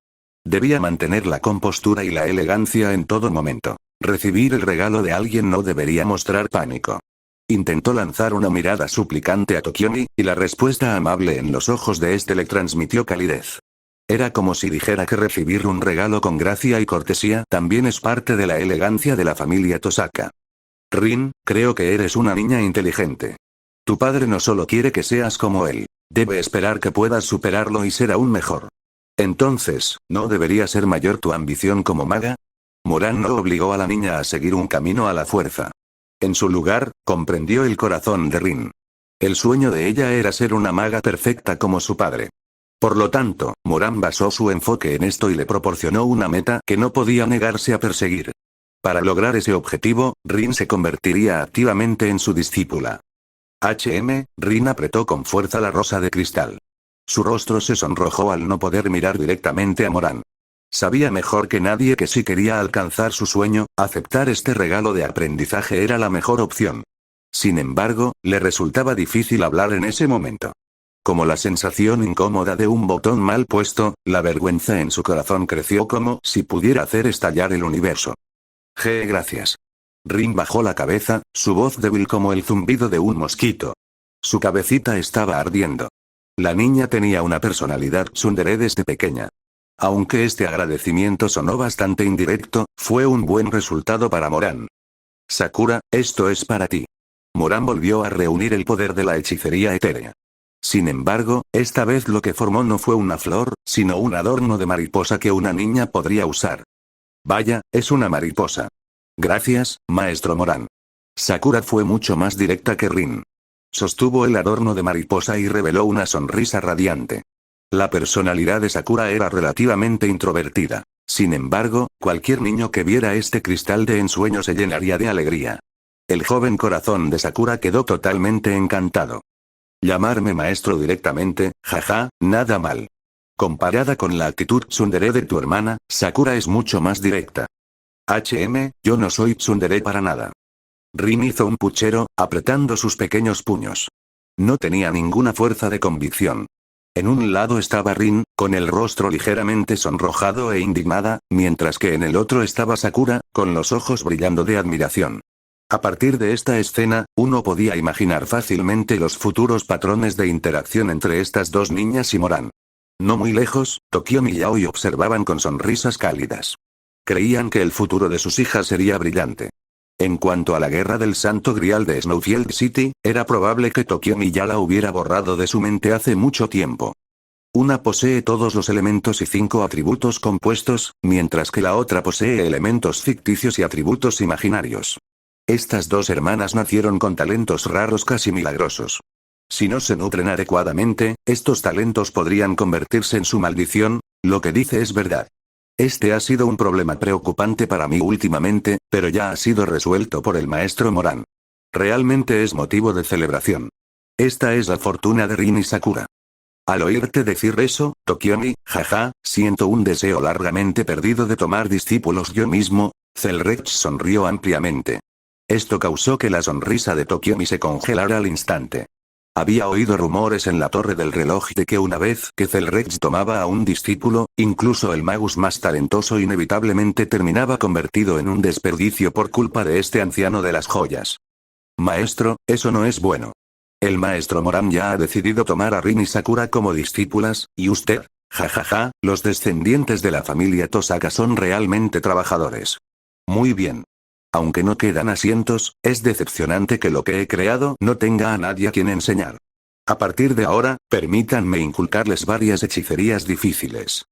Debía mantener la compostura y la elegancia en todo momento. Recibir el regalo de alguien no debería mostrar pánico. Intentó lanzar una mirada suplicante a Tokiomi, y la respuesta amable en los ojos de este le transmitió calidez. Era como si dijera que recibir un regalo con gracia y cortesía también es parte de la elegancia de la familia Tosaka. Rin, creo que eres una niña inteligente. Tu padre no solo quiere que seas como él. Debe esperar que puedas superarlo y ser aún mejor. Entonces, ¿no debería ser mayor tu ambición como maga? Moran no obligó a la niña a seguir un camino a la fuerza. En su lugar, comprendió el corazón de Rin. El sueño de ella era ser una maga perfecta como su padre. Por lo tanto, Moran basó su enfoque en esto y le proporcionó una meta que no podía negarse a perseguir. Para lograr ese objetivo, Rin se convertiría activamente en su discípula. Rin apretó con fuerza la rosa de cristal. Su rostro se sonrojó al no poder mirar directamente a Moran. Sabía mejor que nadie que si quería alcanzar su sueño, aceptar este regalo de aprendizaje era la mejor opción. Sin embargo, le resultaba difícil hablar en ese momento. Como la sensación incómoda de un botón mal puesto, la vergüenza en su corazón creció como si pudiera hacer estallar el universo. Gracias. Rin bajó la cabeza, su voz débil como el zumbido de un mosquito. Su cabecita estaba ardiendo. La niña tenía una personalidad tsundere desde pequeña. Aunque este agradecimiento sonó bastante indirecto, fue un buen resultado para Moran. Sakura, esto es para ti. Moran volvió a reunir el poder de la hechicería etérea. Sin embargo, esta vez lo que formó no fue una flor, sino un adorno de mariposa que una niña podría usar. Vaya, es una mariposa. Gracias, maestro Moran. Sakura fue mucho más directa que Rin. Sostuvo el adorno de mariposa y reveló una sonrisa radiante. La personalidad de Sakura era relativamente introvertida. Sin embargo, cualquier niño que viera este cristal de ensueño se llenaría de alegría. El joven corazón de Sakura quedó totalmente encantado. Llamarme maestro directamente, jaja, nada mal. Comparada con la actitud tsundere de tu hermana, Sakura es mucho más directa. Yo no soy tsundere para nada. Rin hizo un puchero, apretando sus pequeños puños. No tenía ninguna fuerza de convicción. En un lado estaba Rin, con el rostro ligeramente sonrojado e indignada, mientras que en el otro estaba Sakura, con los ojos brillando de admiración. A partir de esta escena, uno podía imaginar fácilmente los futuros patrones de interacción entre estas dos niñas y Moran. No muy lejos, Tokiomi y Yaoi observaban con sonrisas cálidas. Creían que el futuro de sus hijas sería brillante. En cuanto a la guerra del Santo Grial de Snowfield City, era probable que Tokiomi ya la hubiera borrado de su mente hace mucho tiempo. Una posee todos los elementos y 5 atributos compuestos, mientras que la otra posee elementos ficticios y atributos imaginarios. Estas dos hermanas nacieron con talentos raros casi milagrosos. Si no se nutren adecuadamente, estos talentos podrían convertirse en su maldición. Lo que dice es verdad. Este ha sido un problema preocupante para mí últimamente, pero ya ha sido resuelto por el maestro Moran. Realmente es motivo de celebración. Esta es la fortuna de Rin y Sakura. Al oírte decir eso, Tokiomi, jaja, siento un deseo largamente perdido de tomar discípulos yo mismo. Zelrex sonrió ampliamente. Esto causó que la sonrisa de Tokiomi se congelara al instante. Había oído rumores en la torre del reloj de que una vez que Zelrex tomaba a un discípulo, incluso el magus más talentoso inevitablemente terminaba convertido en un desperdicio por culpa de este anciano de las joyas. Maestro, eso no es bueno. El maestro Moran ya ha decidido tomar a Rin y Sakura como discípulas, ¿y usted? Jajaja, los descendientes de la familia Tosaka son realmente trabajadores. Muy bien. Aunque no quedan asientos, es decepcionante que lo que he creado no tenga a nadie a quien enseñar. A partir de ahora, permítanme inculcarles varias hechicerías difíciles.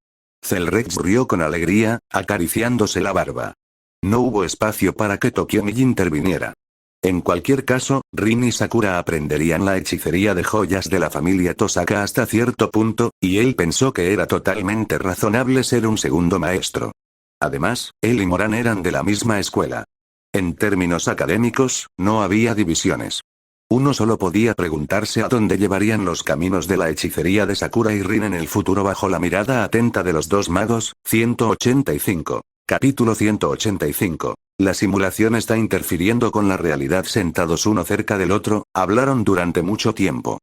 Zelrex rió con alegría, acariciándose la barba. No hubo espacio para que Tokiomi interviniera. En cualquier caso, Rin y Sakura aprenderían la hechicería de joyas de la familia Tosaka hasta cierto punto, y él pensó que era totalmente razonable ser un segundo maestro. Además, él y Moran eran de la misma escuela. En términos académicos, no había divisiones. Uno solo podía preguntarse a dónde llevarían los caminos de la hechicería de Sakura y Rin en el futuro bajo la mirada atenta de los dos magos. 185. Capítulo 185. La simulación está interfiriendo con la realidad. Sentados uno cerca del otro, hablaron durante mucho tiempo.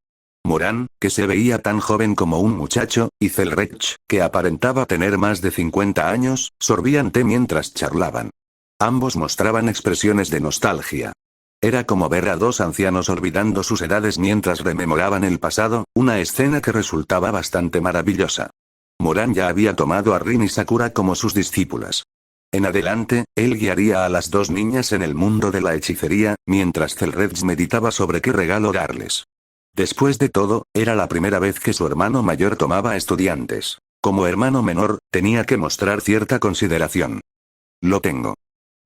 Moran, que se veía tan joven como un muchacho, y Zelrex, que aparentaba tener más de 50 años, sorbían té mientras charlaban. Ambos mostraban expresiones de nostalgia. Era como ver a dos ancianos olvidando sus edades mientras rememoraban el pasado, una escena que resultaba bastante maravillosa. Moran ya había tomado a Rin y Sakura como sus discípulas. En adelante, él guiaría a las dos niñas en el mundo de la hechicería, mientras Zelrex meditaba sobre qué regalo darles. Después de todo, era la primera vez que su hermano mayor tomaba estudiantes. Como hermano menor, tenía que mostrar cierta consideración. Lo tengo.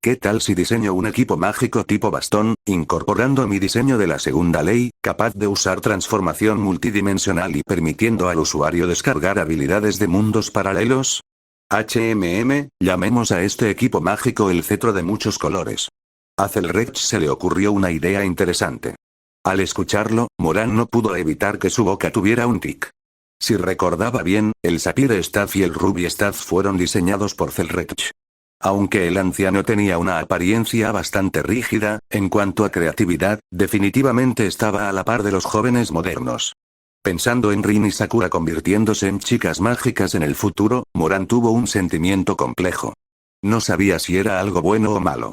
¿Qué tal si diseño un equipo mágico tipo bastón, incorporando mi diseño de la segunda ley, capaz de usar transformación multidimensional y permitiendo al usuario descargar habilidades de mundos paralelos? Llamemos a este equipo mágico el cetro de muchos colores. A Zelrex se le ocurrió una idea interesante. Al escucharlo, Moran no pudo evitar que su boca tuviera un tic. Si recordaba bien, el Sapphire Staff y el Ruby Staff fueron diseñados por Zelrex. Aunque el anciano tenía una apariencia bastante rígida, en cuanto a creatividad, definitivamente estaba a la par de los jóvenes modernos. Pensando en Rin y Sakura convirtiéndose en chicas mágicas en el futuro, Moran tuvo un sentimiento complejo. No sabía si era algo bueno o malo.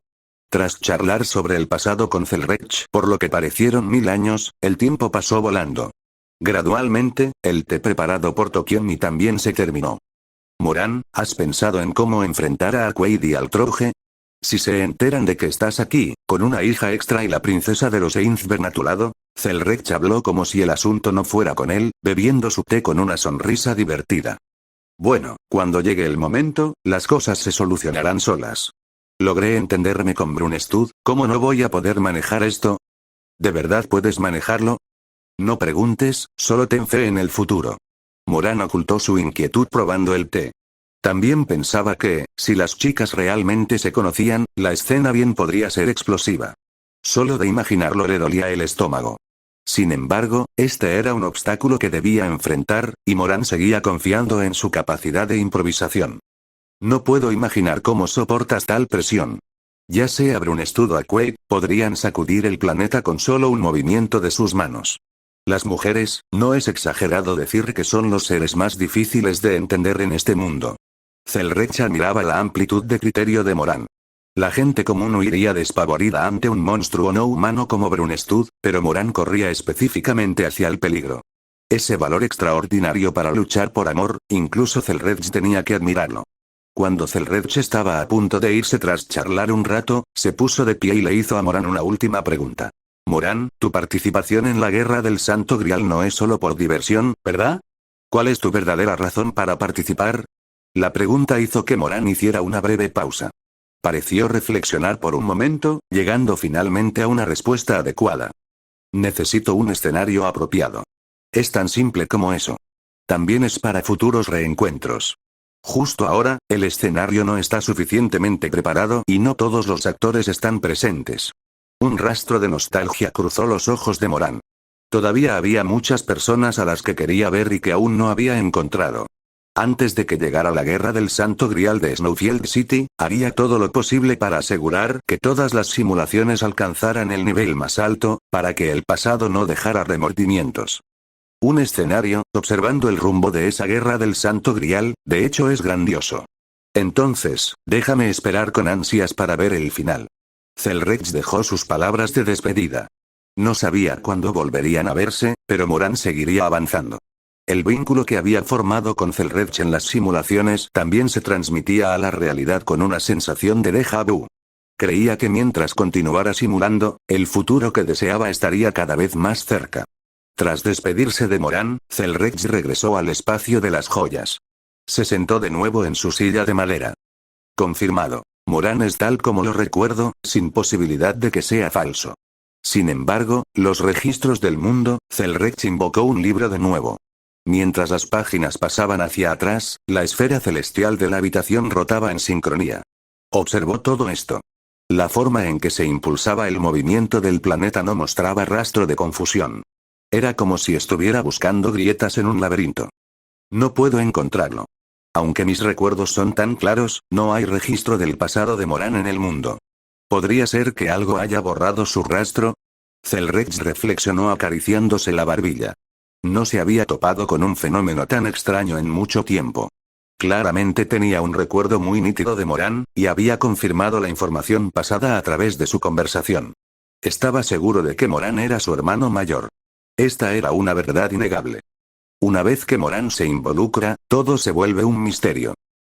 Tras charlar sobre el pasado con Zelrech por lo que parecieron 1000 años, el tiempo pasó volando. Gradualmente, el té preparado por Tokiomi también se terminó. Moran, ¿has pensado en cómo enfrentar a Quaid y al Troje? Si se enteran de que estás aquí, con una hija extra y la princesa de los Ainsburn a tu lado, Zelrech habló como si el asunto no fuera con él, bebiendo su té con una sonrisa divertida. Bueno, cuando llegue el momento, las cosas se solucionarán solas. Logré entenderme con Brunestud, ¿cómo no voy a poder manejar esto? ¿De verdad puedes manejarlo? No preguntes, solo ten fe en el futuro. Moran ocultó su inquietud probando el té. También pensaba que, si las chicas realmente se conocían, la escena bien podría ser explosiva. Solo de imaginarlo le dolía el estómago. Sin embargo, este era un obstáculo que debía enfrentar, y Moran seguía confiando en su capacidad de improvisación. No puedo imaginar cómo soportas tal presión. Ya sea Brunestud o Quaid, podrían sacudir el planeta con solo un movimiento de sus manos. Las mujeres, no es exagerado decir que son los seres más difíciles de entender en este mundo. Zelrech admiraba la amplitud de criterio de Moran. La gente común huiría despavorida ante un monstruo no humano como Brunestud, pero Moran corría específicamente hacia el peligro. Ese valor extraordinario para luchar por amor, incluso Zelrech tenía que admirarlo. Cuando Zelrech estaba a punto de irse tras charlar un rato, se puso de pie y le hizo a Moran una última pregunta. Moran, tu participación en la Guerra del Santo Grial no es solo por diversión, ¿verdad? ¿Cuál es tu verdadera razón para participar? La pregunta hizo que Moran hiciera una breve pausa. Pareció reflexionar por un momento, llegando finalmente a una respuesta adecuada. Necesito un escenario apropiado. Es tan simple como eso. También es para futuros reencuentros. Justo ahora, el escenario no está suficientemente preparado y no todos los actores están presentes. Un rastro de nostalgia cruzó los ojos de Moran. Todavía había muchas personas a las que quería ver y que aún no había encontrado. Antes de que llegara la Guerra del Santo Grial de Snowfield City, haría todo lo posible para asegurar que todas las simulaciones alcanzaran el nivel más alto, para que el pasado no dejara remordimientos. Un escenario, observando el rumbo de esa Guerra del Santo Grial, de hecho es grandioso. Entonces, déjame esperar con ansias para ver el final. Zelrech dejó sus palabras de despedida. No sabía cuándo volverían a verse, pero Moran seguiría avanzando. El vínculo que había formado con Zelrech en las simulaciones también se transmitía a la realidad con una sensación de déjà vu. Creía que mientras continuara simulando, el futuro que deseaba estaría cada vez más cerca. Tras despedirse de Moran, Zelrech regresó al espacio de las joyas. Se sentó de nuevo en su silla de madera. Confirmado. Moran es tal como lo recuerdo, sin posibilidad de que sea falso. Sin embargo, los registros del mundo, Zelrech invocó un libro de nuevo. Mientras las páginas pasaban hacia atrás, la esfera celestial de la habitación rotaba en sincronía. Observó todo esto. La forma en que se impulsaba el movimiento del planeta no mostraba rastro de confusión. Era como si estuviera buscando grietas en un laberinto. No puedo encontrarlo. Aunque mis recuerdos son tan claros, no hay registro del pasado de Moran en el mundo. ¿Podría ser que algo haya borrado su rastro? Zelrech reflexionó acariciándose la barbilla. No se había topado con un fenómeno tan extraño en mucho tiempo. Claramente tenía un recuerdo muy nítido de Moran, y había confirmado la información pasada a través de su conversación. Estaba seguro de que Moran era su hermano mayor. Esta era una verdad innegable. Una vez que Moran se involucra, todo se vuelve un misterio.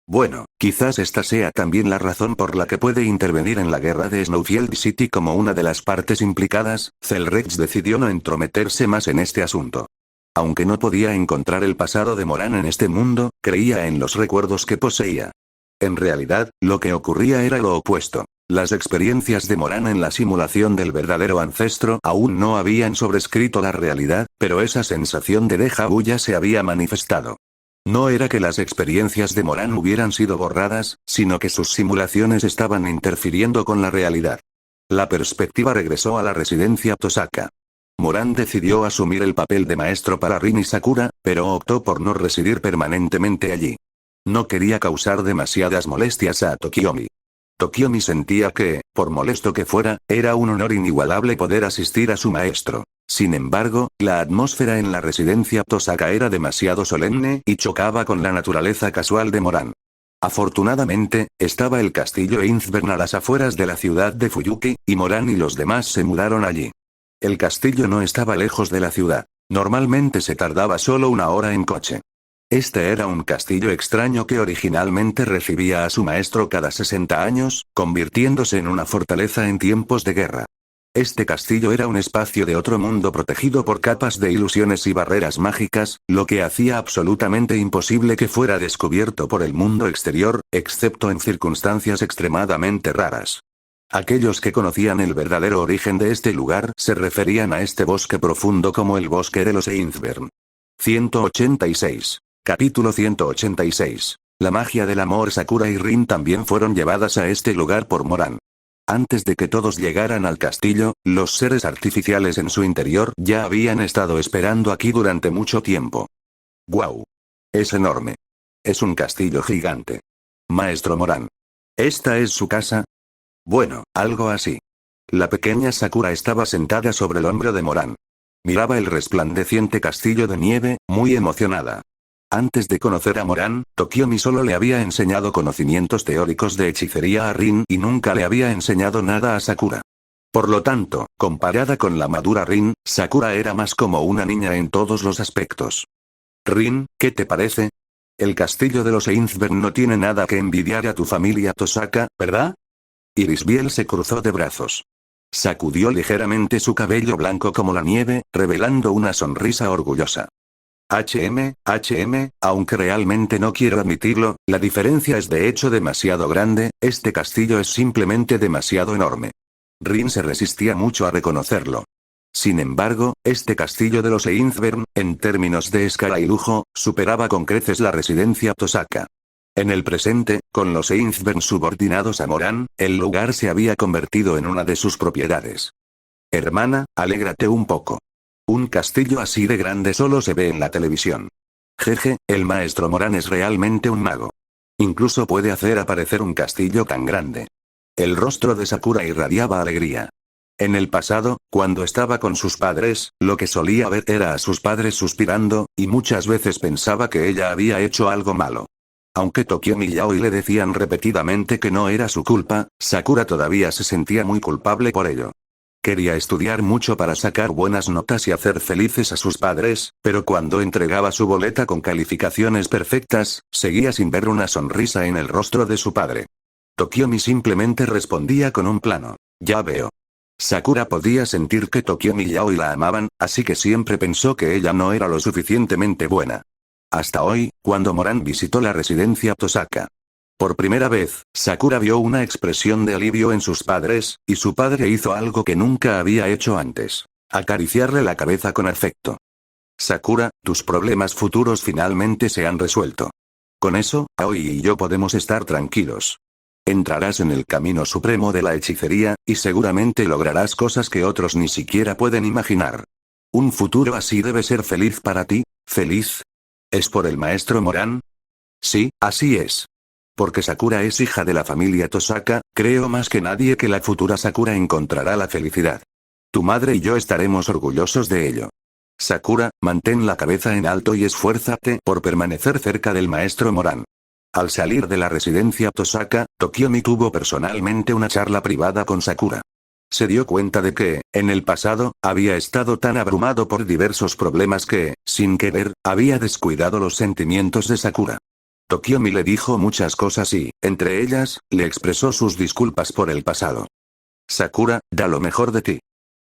Bueno, quizás esta sea también la razón por la que puede intervenir en la guerra de Snowfield City como una de las partes implicadas. Zelrech decidió no entrometerse más en este asunto. Aunque no podía encontrar el pasado de Moran en este mundo, creía en los recuerdos que poseía. En realidad, lo que ocurría era lo opuesto. Las experiencias de Moran en la simulación del verdadero ancestro aún no habían sobrescrito la realidad, pero esa sensación de déjà vu ya se había manifestado. No era que las experiencias de Moran hubieran sido borradas, sino que sus simulaciones estaban interfiriendo con la realidad. La perspectiva regresó a la residencia Tosaka. Moran decidió asumir el papel de maestro para Rin y Sakura, pero optó por no residir permanentemente allí. No quería causar demasiadas molestias a Tokiomi. Tokiomi sentía que, por molesto que fuera, era un honor inigualable poder asistir a su maestro. Sin embargo, la atmósfera en la residencia Tosaka era demasiado solemne y chocaba con la naturaleza casual de Moran. Afortunadamente, estaba el castillo Einzbern a las afueras de la ciudad de Fuyuki, y Moran y los demás se mudaron allí. El castillo no estaba lejos de la ciudad. Normalmente se tardaba solo 1 hora en coche. Este era un castillo extraño que originalmente recibía a su maestro cada 60 años, convirtiéndose en una fortaleza en tiempos de guerra. Este castillo era un espacio de otro mundo protegido por capas de ilusiones y barreras mágicas, lo que hacía absolutamente imposible que fuera descubierto por el mundo exterior, excepto en circunstancias extremadamente raras. Aquellos que conocían el verdadero origen de este lugar se referían a este bosque profundo como el bosque de los Einzbern. 186. Capítulo 186. La magia del amor. Sakura y Rin también fueron llevadas a este lugar por Moran. Antes de que todos llegaran al castillo, los seres artificiales en su interior ya habían estado esperando aquí durante mucho tiempo. ¡Guau! Es enorme. Es un castillo gigante. Maestro Moran. ¿Esta es su casa? Bueno, algo así. La pequeña Sakura estaba sentada sobre el hombro de Moran. Miraba el resplandeciente castillo de nieve, muy emocionada. Antes de conocer a Moran, Tokiomi solo le había enseñado conocimientos teóricos de hechicería a Rin y nunca le había enseñado nada a Sakura. Por lo tanto, comparada con la madura Rin, Sakura era más como una niña en todos los aspectos. Rin, ¿qué te parece? El castillo de los Einzbern no tiene nada que envidiar a tu familia Tosaka, ¿verdad? Irisbiel se cruzó de brazos. Sacudió ligeramente su cabello blanco como la nieve, revelando una sonrisa orgullosa. Aunque realmente no quiero admitirlo, la diferencia es de hecho demasiado grande, este castillo es simplemente demasiado enorme. Rin se resistía mucho a reconocerlo. Sin embargo, este castillo de los Einzbern, en términos de escala y lujo, superaba con creces la residencia Tosaka. En el presente, con los Einzbern subordinados a Moran, el lugar se había convertido en una de sus propiedades. Hermana, alégrate un poco. Un castillo así de grande solo se ve en la televisión. Jeje, el maestro Moran es realmente un mago. Incluso puede hacer aparecer un castillo tan grande. El rostro de Sakura irradiaba alegría. En el pasado, cuando estaba con sus padres, lo que solía ver era a sus padres suspirando, y muchas veces pensaba que ella había hecho algo malo. Aunque Tokiomi y Yaoi le decían repetidamente que no era su culpa, Sakura todavía se sentía muy culpable por ello. Quería estudiar mucho para sacar buenas notas y hacer felices a sus padres, pero cuando entregaba su boleta con calificaciones perfectas, seguía sin ver una sonrisa en el rostro de su padre. Tokiomi simplemente respondía con un plano. Ya veo. Sakura podía sentir que Tokiomi y Yaoi la amaban, así que siempre pensó que ella no era lo suficientemente buena. Hasta hoy, cuando Moran visitó la residencia Tosaka. Por primera vez, Sakura vio una expresión de alivio en sus padres, y su padre hizo algo que nunca había hecho antes. Acariciarle la cabeza con afecto. Sakura, tus problemas futuros finalmente se han resuelto. Con eso, Aoi y yo podemos estar tranquilos. Entrarás en el camino supremo de la hechicería, y seguramente lograrás cosas que otros ni siquiera pueden imaginar. ¿Un futuro así debe ser feliz para ti? ¿Feliz? ¿Es por el maestro Moran? Sí, así es. Porque Sakura es hija de la familia Tosaka, creo más que nadie que la futura Sakura encontrará la felicidad. Tu madre y yo estaremos orgullosos de ello. Sakura, mantén la cabeza en alto y esfuérzate por permanecer cerca del maestro Moran. Al salir de la residencia Tosaka, Tokiomi tuvo personalmente una charla privada con Sakura. Se dio cuenta de que, en el pasado, había estado tan abrumado por diversos problemas que, sin querer, había descuidado los sentimientos de Sakura. Tokiomi le dijo muchas cosas y, entre ellas, le expresó sus disculpas por el pasado. Sakura, da lo mejor de ti.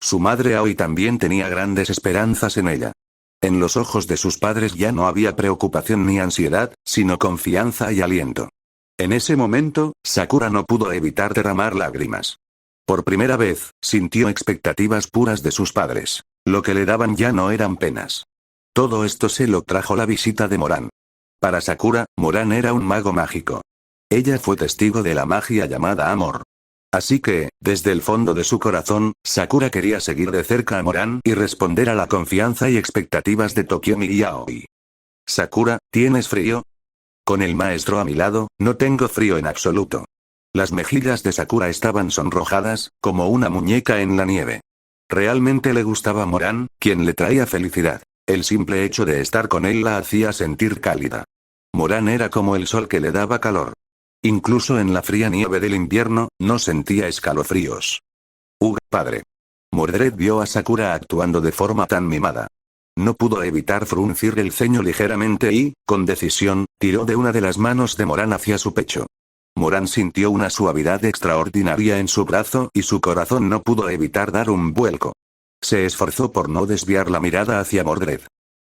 Su madre Aoi también tenía grandes esperanzas en ella. En los ojos de sus padres ya no había preocupación ni ansiedad, sino confianza y aliento. En ese momento, Sakura no pudo evitar derramar lágrimas. Por primera vez, sintió expectativas puras de sus padres. Lo que le daban ya no eran penas. Todo esto se lo trajo la visita de Moran. Para Sakura, Moran era un mago mágico. Ella fue testigo de la magia llamada amor. Así que, desde el fondo de su corazón, Sakura quería seguir de cerca a Moran y responder a la confianza y expectativas de Tokiomi y Aoi. Sakura, ¿tienes frío? Con el maestro a mi lado, no tengo frío en absoluto. Las mejillas de Sakura estaban sonrojadas, como una muñeca en la nieve. Realmente le gustaba Moran, quien le traía felicidad. El simple hecho de estar con él la hacía sentir cálida. Moran era como el sol que le daba calor. Incluso en la fría nieve del invierno, no sentía escalofríos. Padre. Mordred vio a Sakura actuando de forma tan mimada. No pudo evitar fruncir el ceño ligeramente y, con decisión, tiró de una de las manos de Moran hacia su pecho. Moran sintió una suavidad extraordinaria en su brazo y su corazón no pudo evitar dar un vuelco. Se esforzó por no desviar la mirada hacia Mordred.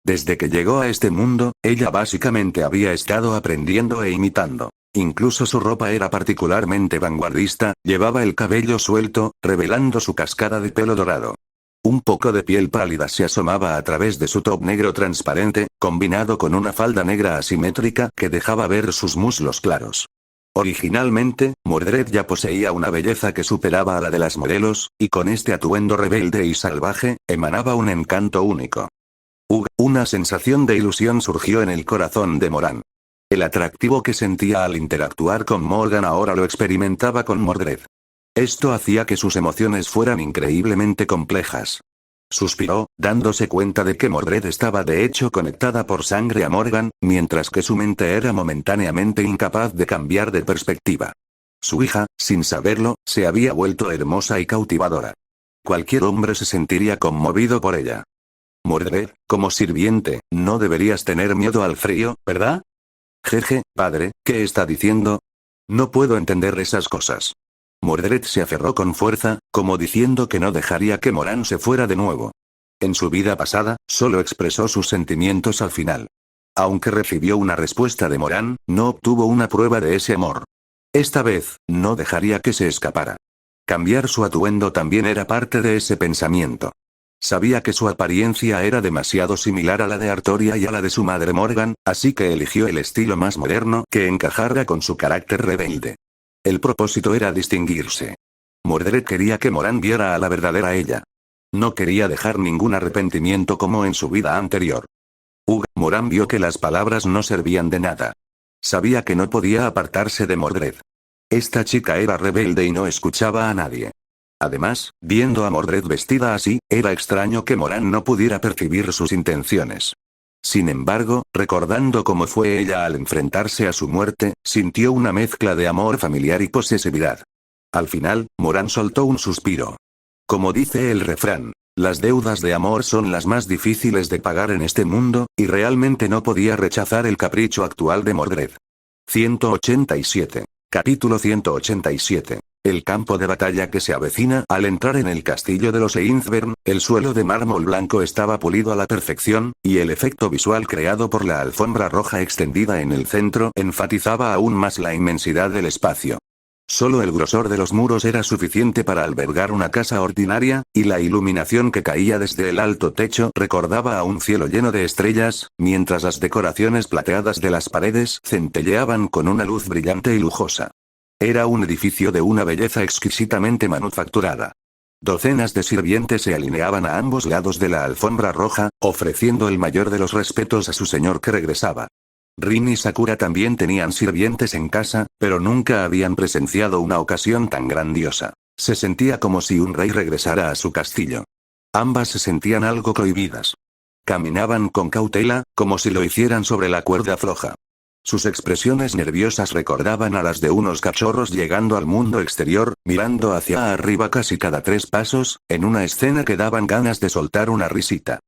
Desde que llegó a este mundo, ella básicamente había estado aprendiendo e imitando. Incluso su ropa era particularmente vanguardista, llevaba el cabello suelto, revelando su cascada de pelo dorado. Un poco de piel pálida se asomaba a través de su top negro transparente, combinado con una falda negra asimétrica que dejaba ver sus muslos claros. Originalmente, Mordred ya poseía una belleza que superaba a la de las modelos, y con este atuendo rebelde y salvaje, emanaba un encanto único. Una sensación de ilusión surgió en el corazón de Moran. El atractivo que sentía al interactuar con Morgan ahora lo experimentaba con Mordred. Esto hacía que sus emociones fueran increíblemente complejas. Suspiró, dándose cuenta de que Mordred estaba de hecho conectada por sangre a Morgan, mientras que su mente era momentáneamente incapaz de cambiar de perspectiva. Su hija, sin saberlo, se había vuelto hermosa y cautivadora. Cualquier hombre se sentiría conmovido por ella. Mordred, como sirviente, no deberías tener miedo al frío, ¿verdad? Jeje, padre, ¿qué está diciendo? No puedo entender esas cosas. Mordred se aferró con fuerza, como diciendo que no dejaría que Moran se fuera de nuevo. En su vida pasada, solo expresó sus sentimientos al final. Aunque recibió una respuesta de Moran, no obtuvo una prueba de ese amor. Esta vez, no dejaría que se escapara. Cambiar su atuendo también era parte de ese pensamiento. Sabía que su apariencia era demasiado similar a la de Artoria y a la de su madre Morgan, así que eligió el estilo más moderno que encajara con su carácter rebelde. El propósito era distinguirse. Mordred quería que Moran viera a la verdadera ella. No quería dejar ningún arrepentimiento como en su vida anterior. Moran vio que las palabras no servían de nada. Sabía que no podía apartarse de Mordred. Esta chica era rebelde y no escuchaba a nadie. Además, viendo a Mordred vestida así, era extraño que Moran no pudiera percibir sus intenciones. Sin embargo, recordando cómo fue ella al enfrentarse a su muerte, sintió una mezcla de amor familiar y posesividad. Al final, Moran soltó un suspiro. Como dice el refrán, las deudas de amor son las más difíciles de pagar en este mundo, y realmente no podía rechazar el capricho actual de Mordred. 187. Capítulo 187. El campo de batalla que se avecina. Al entrar en el castillo de los Einzbern, el suelo de mármol blanco estaba pulido a la perfección, y el efecto visual creado por la alfombra roja extendida en el centro enfatizaba aún más la inmensidad del espacio. Solo el grosor de los muros era suficiente para albergar una casa ordinaria, y la iluminación que caía desde el alto techo recordaba a un cielo lleno de estrellas, mientras las decoraciones plateadas de las paredes centelleaban con una luz brillante y lujosa. Era un edificio de una belleza exquisitamente manufacturada. Docenas de sirvientes se alineaban a ambos lados de la alfombra roja, ofreciendo el mayor de los respetos a su señor que regresaba. Rin y Sakura también tenían sirvientes en casa, pero nunca habían presenciado una ocasión tan grandiosa. Se sentía como si un rey regresara a su castillo. Ambas se sentían algo cohibidas. Caminaban con cautela, como si lo hicieran sobre la cuerda floja. Sus expresiones nerviosas recordaban a las de unos cachorros llegando al mundo exterior, mirando hacia arriba casi cada 3 pasos, en una escena que daban ganas de soltar una risita.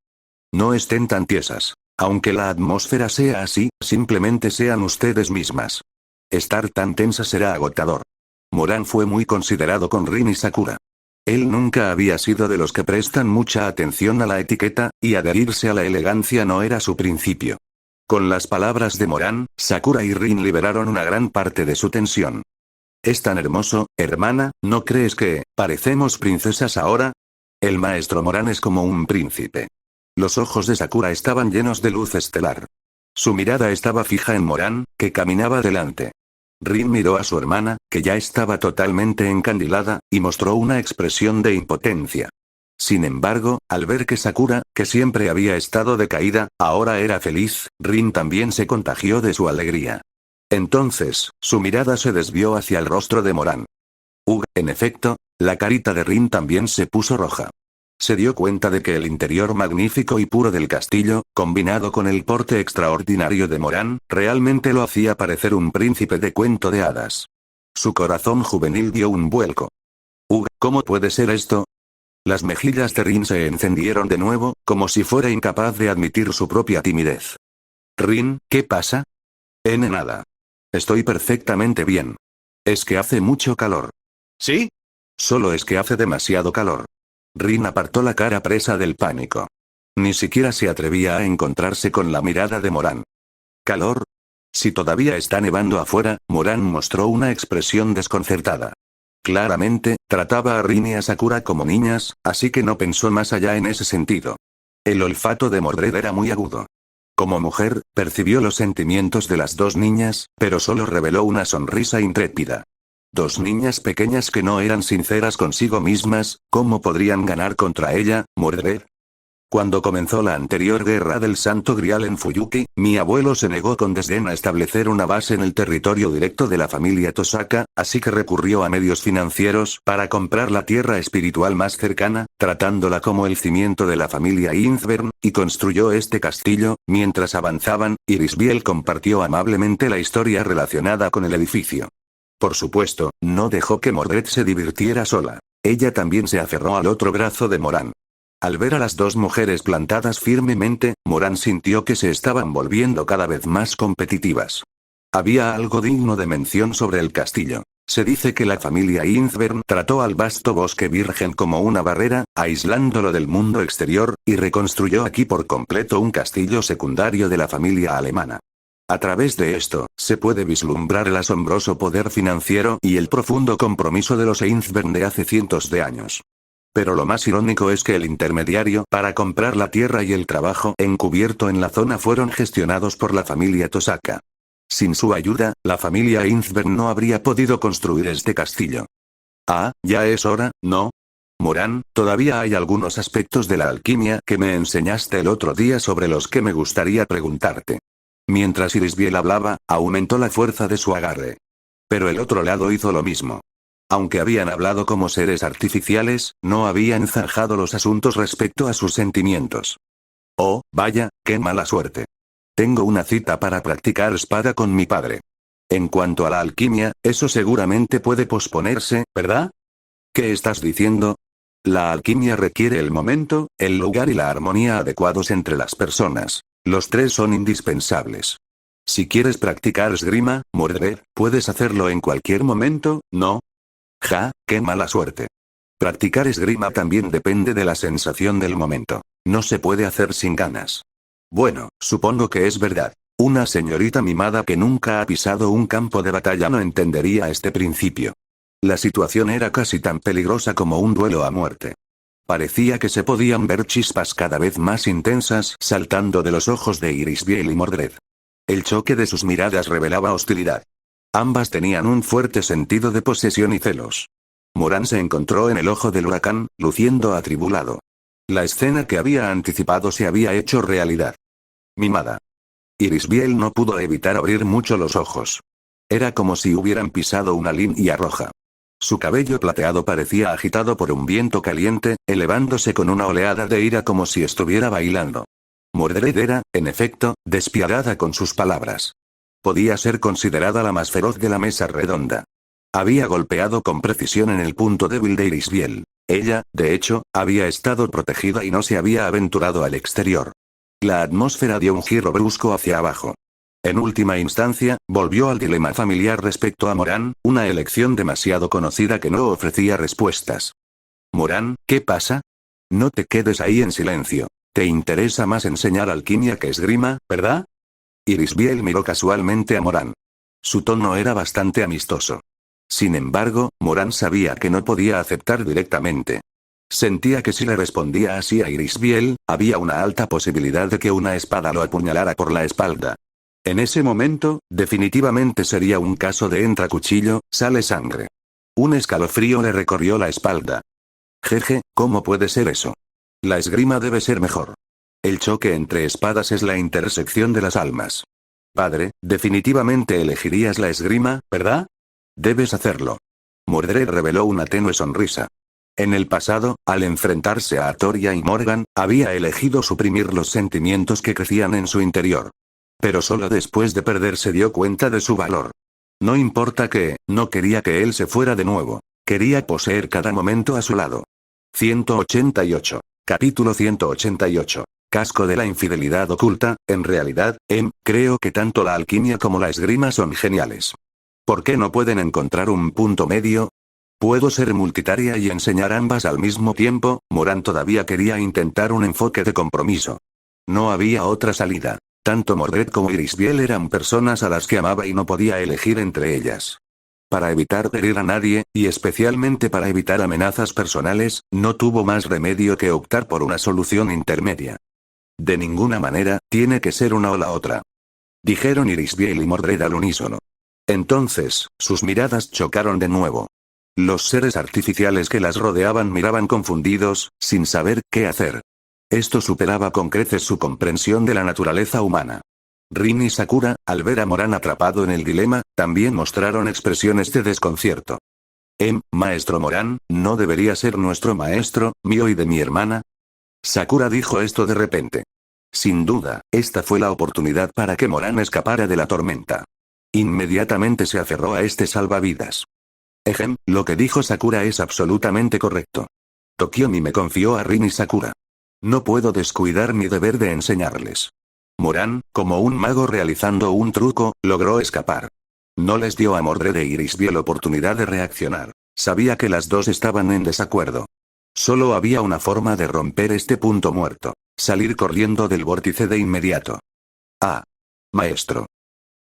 No estén tan tiesas. Aunque la atmósfera sea así, simplemente sean ustedes mismas. Estar tan tensa será agotador. Moran fue muy considerado con Rin y Sakura. Él nunca había sido de los que prestan mucha atención a la etiqueta, y adherirse a la elegancia no era su principio. Con las palabras de Moran, Sakura y Rin liberaron una gran parte de su tensión. «Es tan hermoso, hermana, ¿no crees que parecemos princesas ahora?» El maestro Moran es como un príncipe. Los ojos de Sakura estaban llenos de luz estelar. Su mirada estaba fija en Moran, que caminaba delante. Rin miró a su hermana, que ya estaba totalmente encandilada, y mostró una expresión de impotencia. Sin embargo, al ver que Sakura, que siempre había estado decaída, ahora era feliz, Rin también se contagió de su alegría. Entonces, su mirada se desvió hacia el rostro de Moran. En efecto, la carita de Rin también se puso roja. Se dio cuenta de que el interior magnífico y puro del castillo, combinado con el porte extraordinario de Moran, realmente lo hacía parecer un príncipe de cuento de hadas. Su corazón juvenil dio un vuelco. ¿Cómo puede ser esto? Las mejillas de Rin se encendieron de nuevo, como si fuera incapaz de admitir su propia timidez. Rin, ¿qué pasa? Nada. Estoy perfectamente bien. Es que hace mucho calor. ¿Sí? Solo es que hace demasiado calor. Rin apartó la cara presa del pánico. Ni siquiera se atrevía a encontrarse con la mirada de Moran. ¿Calor? Si todavía está nevando afuera, Moran mostró una expresión desconcertada. Claramente, trataba a Rin y a Sakura como niñas, así que no pensó más allá en ese sentido. El olfato de Mordred era muy agudo. Como mujer, percibió los sentimientos de las dos niñas, pero solo reveló una sonrisa intrépida. Dos niñas pequeñas que no eran sinceras consigo mismas, ¿cómo podrían ganar contra ella, Mordred? Cuando comenzó la anterior guerra del Santo Grial en Fuyuki, mi abuelo se negó con desdén a establecer una base en el territorio directo de la familia Tosaka, así que recurrió a medios financieros para comprar la tierra espiritual más cercana, tratándola como el cimiento de la familia Inzvern, y construyó este castillo. Mientras avanzaban, Irisbiel compartió amablemente la historia relacionada con el edificio. Por supuesto, no dejó que Mordred se divirtiera sola. Ella también se aferró al otro brazo de Moran. Al ver a las dos mujeres plantadas firmemente, Moran sintió que se estaban volviendo cada vez más competitivas. Había algo digno de mención sobre el castillo. Se dice que la familia Inzvern trató al vasto bosque virgen como una barrera, aislándolo del mundo exterior, y reconstruyó aquí por completo un castillo secundario de la familia alemana. A través de esto, se puede vislumbrar el asombroso poder financiero y el profundo compromiso de los Inzvern de hace cientos de años. Pero lo más irónico es que el intermediario para comprar la tierra y el trabajo encubierto en la zona fueron gestionados por la familia Tosaka. Sin su ayuda, la familia Inzvern no habría podido construir este castillo. Ah, ya es hora, ¿no? Moran, todavía hay algunos aspectos de la alquimia que me enseñaste el otro día sobre los que me gustaría preguntarte. Mientras Irisbiel hablaba, aumentó la fuerza de su agarre. Pero el otro lado hizo lo mismo. Aunque habían hablado como seres artificiales, no habían zanjado los asuntos respecto a sus sentimientos. Oh, vaya, qué mala suerte. Tengo una cita para practicar espada con mi padre. En cuanto a la alquimia, eso seguramente puede posponerse, ¿verdad? ¿Qué estás diciendo? La alquimia requiere el momento, el lugar y la armonía adecuados entre las personas. Los tres son indispensables. Si quieres practicar esgrima, Mordred, puedes hacerlo en cualquier momento, ¿no? Ja, qué mala suerte. Practicar esgrima también depende de la sensación del momento. No se puede hacer sin ganas. Bueno, supongo que es verdad. Una señorita mimada que nunca ha pisado un campo de batalla no entendería este principio. La situación era casi tan peligrosa como un duelo a muerte. Parecía que se podían ver chispas cada vez más intensas saltando de los ojos de Irisbiel y Mordred. El choque de sus miradas revelaba hostilidad. Ambas tenían un fuerte sentido de posesión y celos. Moran se encontró en el ojo del huracán, luciendo atribulado. La escena que había anticipado se había hecho realidad. Mimada. Irisbiel no pudo evitar abrir mucho los ojos. Era como si hubieran pisado una línea roja. Su cabello plateado parecía agitado por un viento caliente, elevándose con una oleada de ira como si estuviera bailando. Mordred era, en efecto, despiadada con sus palabras. Podía ser considerada la más feroz de la mesa redonda. Había golpeado con precisión en el punto débil de Irisbiel. Ella, de hecho, había estado protegida y no se había aventurado al exterior. La atmósfera dio un giro brusco hacia abajo. En última instancia, volvió al dilema familiar respecto a Moran, una elección demasiado conocida que no ofrecía respuestas. Moran, ¿qué pasa? No te quedes ahí en silencio. Te interesa más enseñar alquimia que esgrima, ¿verdad? Irisbiel miró casualmente a Moran. Su tono era bastante amistoso. Sin embargo, Moran sabía que no podía aceptar directamente. Sentía que si le respondía así a Irisbiel, había una alta posibilidad de que una espada lo apuñalara por la espalda. En ese momento, definitivamente sería un caso de entra cuchillo, sale sangre. Un escalofrío le recorrió la espalda. Jeje, ¿cómo puede ser eso? La esgrima debe ser mejor. El choque entre espadas es la intersección de las almas. Padre, definitivamente elegirías la esgrima, ¿verdad? Debes hacerlo. Mordred reveló una tenue sonrisa. En el pasado, al enfrentarse a Artoria y Morgan, había elegido suprimir los sentimientos que crecían en su interior. Pero solo después de perder se dio cuenta de su valor. No importa que, no quería que él se fuera de nuevo. Quería poseer cada momento a su lado. 188. Capítulo 188. Casco de la infidelidad oculta. En realidad, creo que tanto la alquimia como la esgrima son geniales. ¿Por qué no pueden encontrar un punto medio? Puedo ser multitaria y enseñar ambas al mismo tiempo. Moran todavía quería intentar un enfoque de compromiso. No había otra salida. Tanto Mordred como Irisbiel eran personas a las que amaba y no podía elegir entre ellas. Para evitar herir a nadie, y especialmente para evitar amenazas personales, no tuvo más remedio que optar por una solución intermedia. De ninguna manera, tiene que ser una o la otra. Dijeron Irisbiel y Mordred al unísono. Entonces, sus miradas chocaron de nuevo. Los seres artificiales que las rodeaban miraban confundidos, sin saber qué hacer. Esto superaba con creces su comprensión de la naturaleza humana. Rin y Sakura, al ver a Moran atrapado en el dilema, también mostraron expresiones de desconcierto. Maestro Moran, ¿no debería ser nuestro maestro, mío y de mi hermana? Sakura dijo esto de repente. Sin duda, esta fue la oportunidad para que Moran escapara de la tormenta. Inmediatamente se aferró a este salvavidas. Lo que dijo Sakura es absolutamente correcto. Tokiomi me confió a Rin y Sakura. No puedo descuidar mi deber de enseñarles. Moran, como un mago realizando un truco, logró escapar. No les dio a Mordred e Irisbiel oportunidad de reaccionar. Sabía que las dos estaban en desacuerdo. Solo había una forma de romper este punto muerto. Salir corriendo del vórtice de inmediato. Maestro.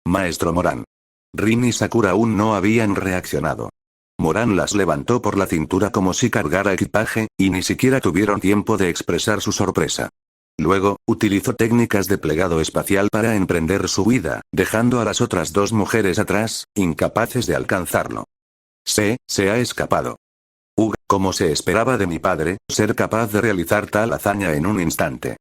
Maestro Moran. Rin y Sakura aún no habían reaccionado. Moran las levantó por la cintura como si cargara equipaje, y ni siquiera tuvieron tiempo de expresar su sorpresa. Luego, utilizó técnicas de plegado espacial para emprender su huida, dejando a las otras dos mujeres atrás, incapaces de alcanzarlo. Se ha escapado. Como se esperaba de mi padre, ser capaz de realizar tal hazaña en un instante.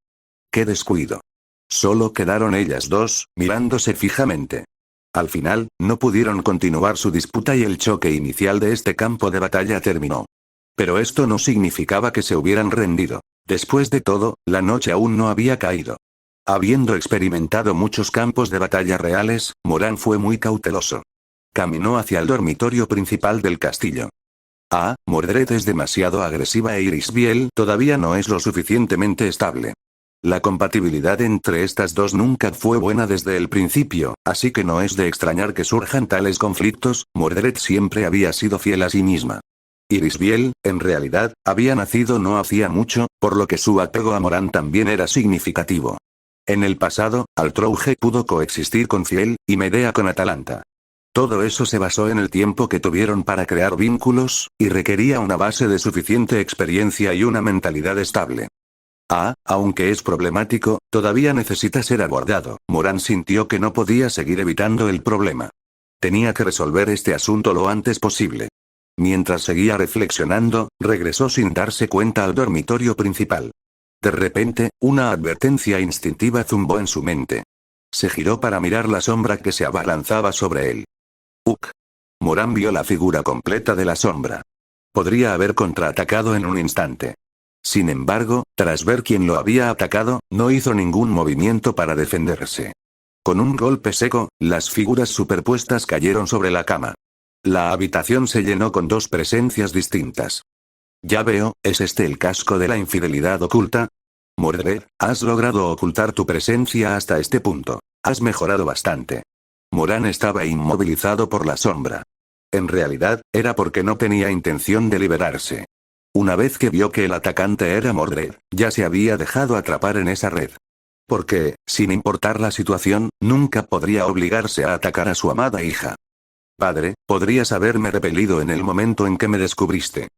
¡Qué descuido! Solo quedaron ellas dos, mirándose fijamente. Al final, no pudieron continuar su disputa y el choque inicial de este campo de batalla terminó. Pero esto no significaba que se hubieran rendido. Después de todo, la noche aún no había caído. Habiendo experimentado muchos campos de batalla reales, Moran fue muy cauteloso. Caminó hacia el dormitorio principal del castillo. Mordred es demasiado agresiva e Irisbiel todavía no es lo suficientemente estable. La compatibilidad entre estas dos nunca fue buena desde el principio, así que no es de extrañar que surjan tales conflictos. Mordred siempre había sido fiel a sí misma. Irisbiel, en realidad, había nacido no hacía mucho, por lo que su apego a Moran también era significativo. En el pasado, Altrouge pudo coexistir con Fiel, y Medea con Atalanta. Todo eso se basó en el tiempo que tuvieron para crear vínculos, y requería una base de suficiente experiencia y una mentalidad estable. Aunque es problemático, todavía necesita ser abordado. Moran sintió que no podía seguir evitando el problema. Tenía que resolver este asunto lo antes posible. Mientras seguía reflexionando, regresó sin darse cuenta al dormitorio principal. De repente, una advertencia instintiva zumbó en su mente. Se giró para mirar la sombra que se abalanzaba sobre él. Moran vio la figura completa de la sombra. Podría haber contraatacado en un instante. Sin embargo, tras ver quién lo había atacado, no hizo ningún movimiento para defenderse. Con un golpe seco, las figuras superpuestas cayeron sobre la cama. La habitación se llenó con dos presencias distintas. Ya veo, ¿es este el casco de la infidelidad oculta? Mordred, has logrado ocultar tu presencia hasta este punto. Has mejorado bastante. Moran estaba inmovilizado por la sombra. En realidad, era porque no tenía intención de liberarse. Una vez que vio que el atacante era Mordred, ya se había dejado atrapar en esa red. Porque, sin importar la situación, nunca podría obligarse a atacar a su amada hija. Padre, podrías haberme repelido en el momento en que me descubriste.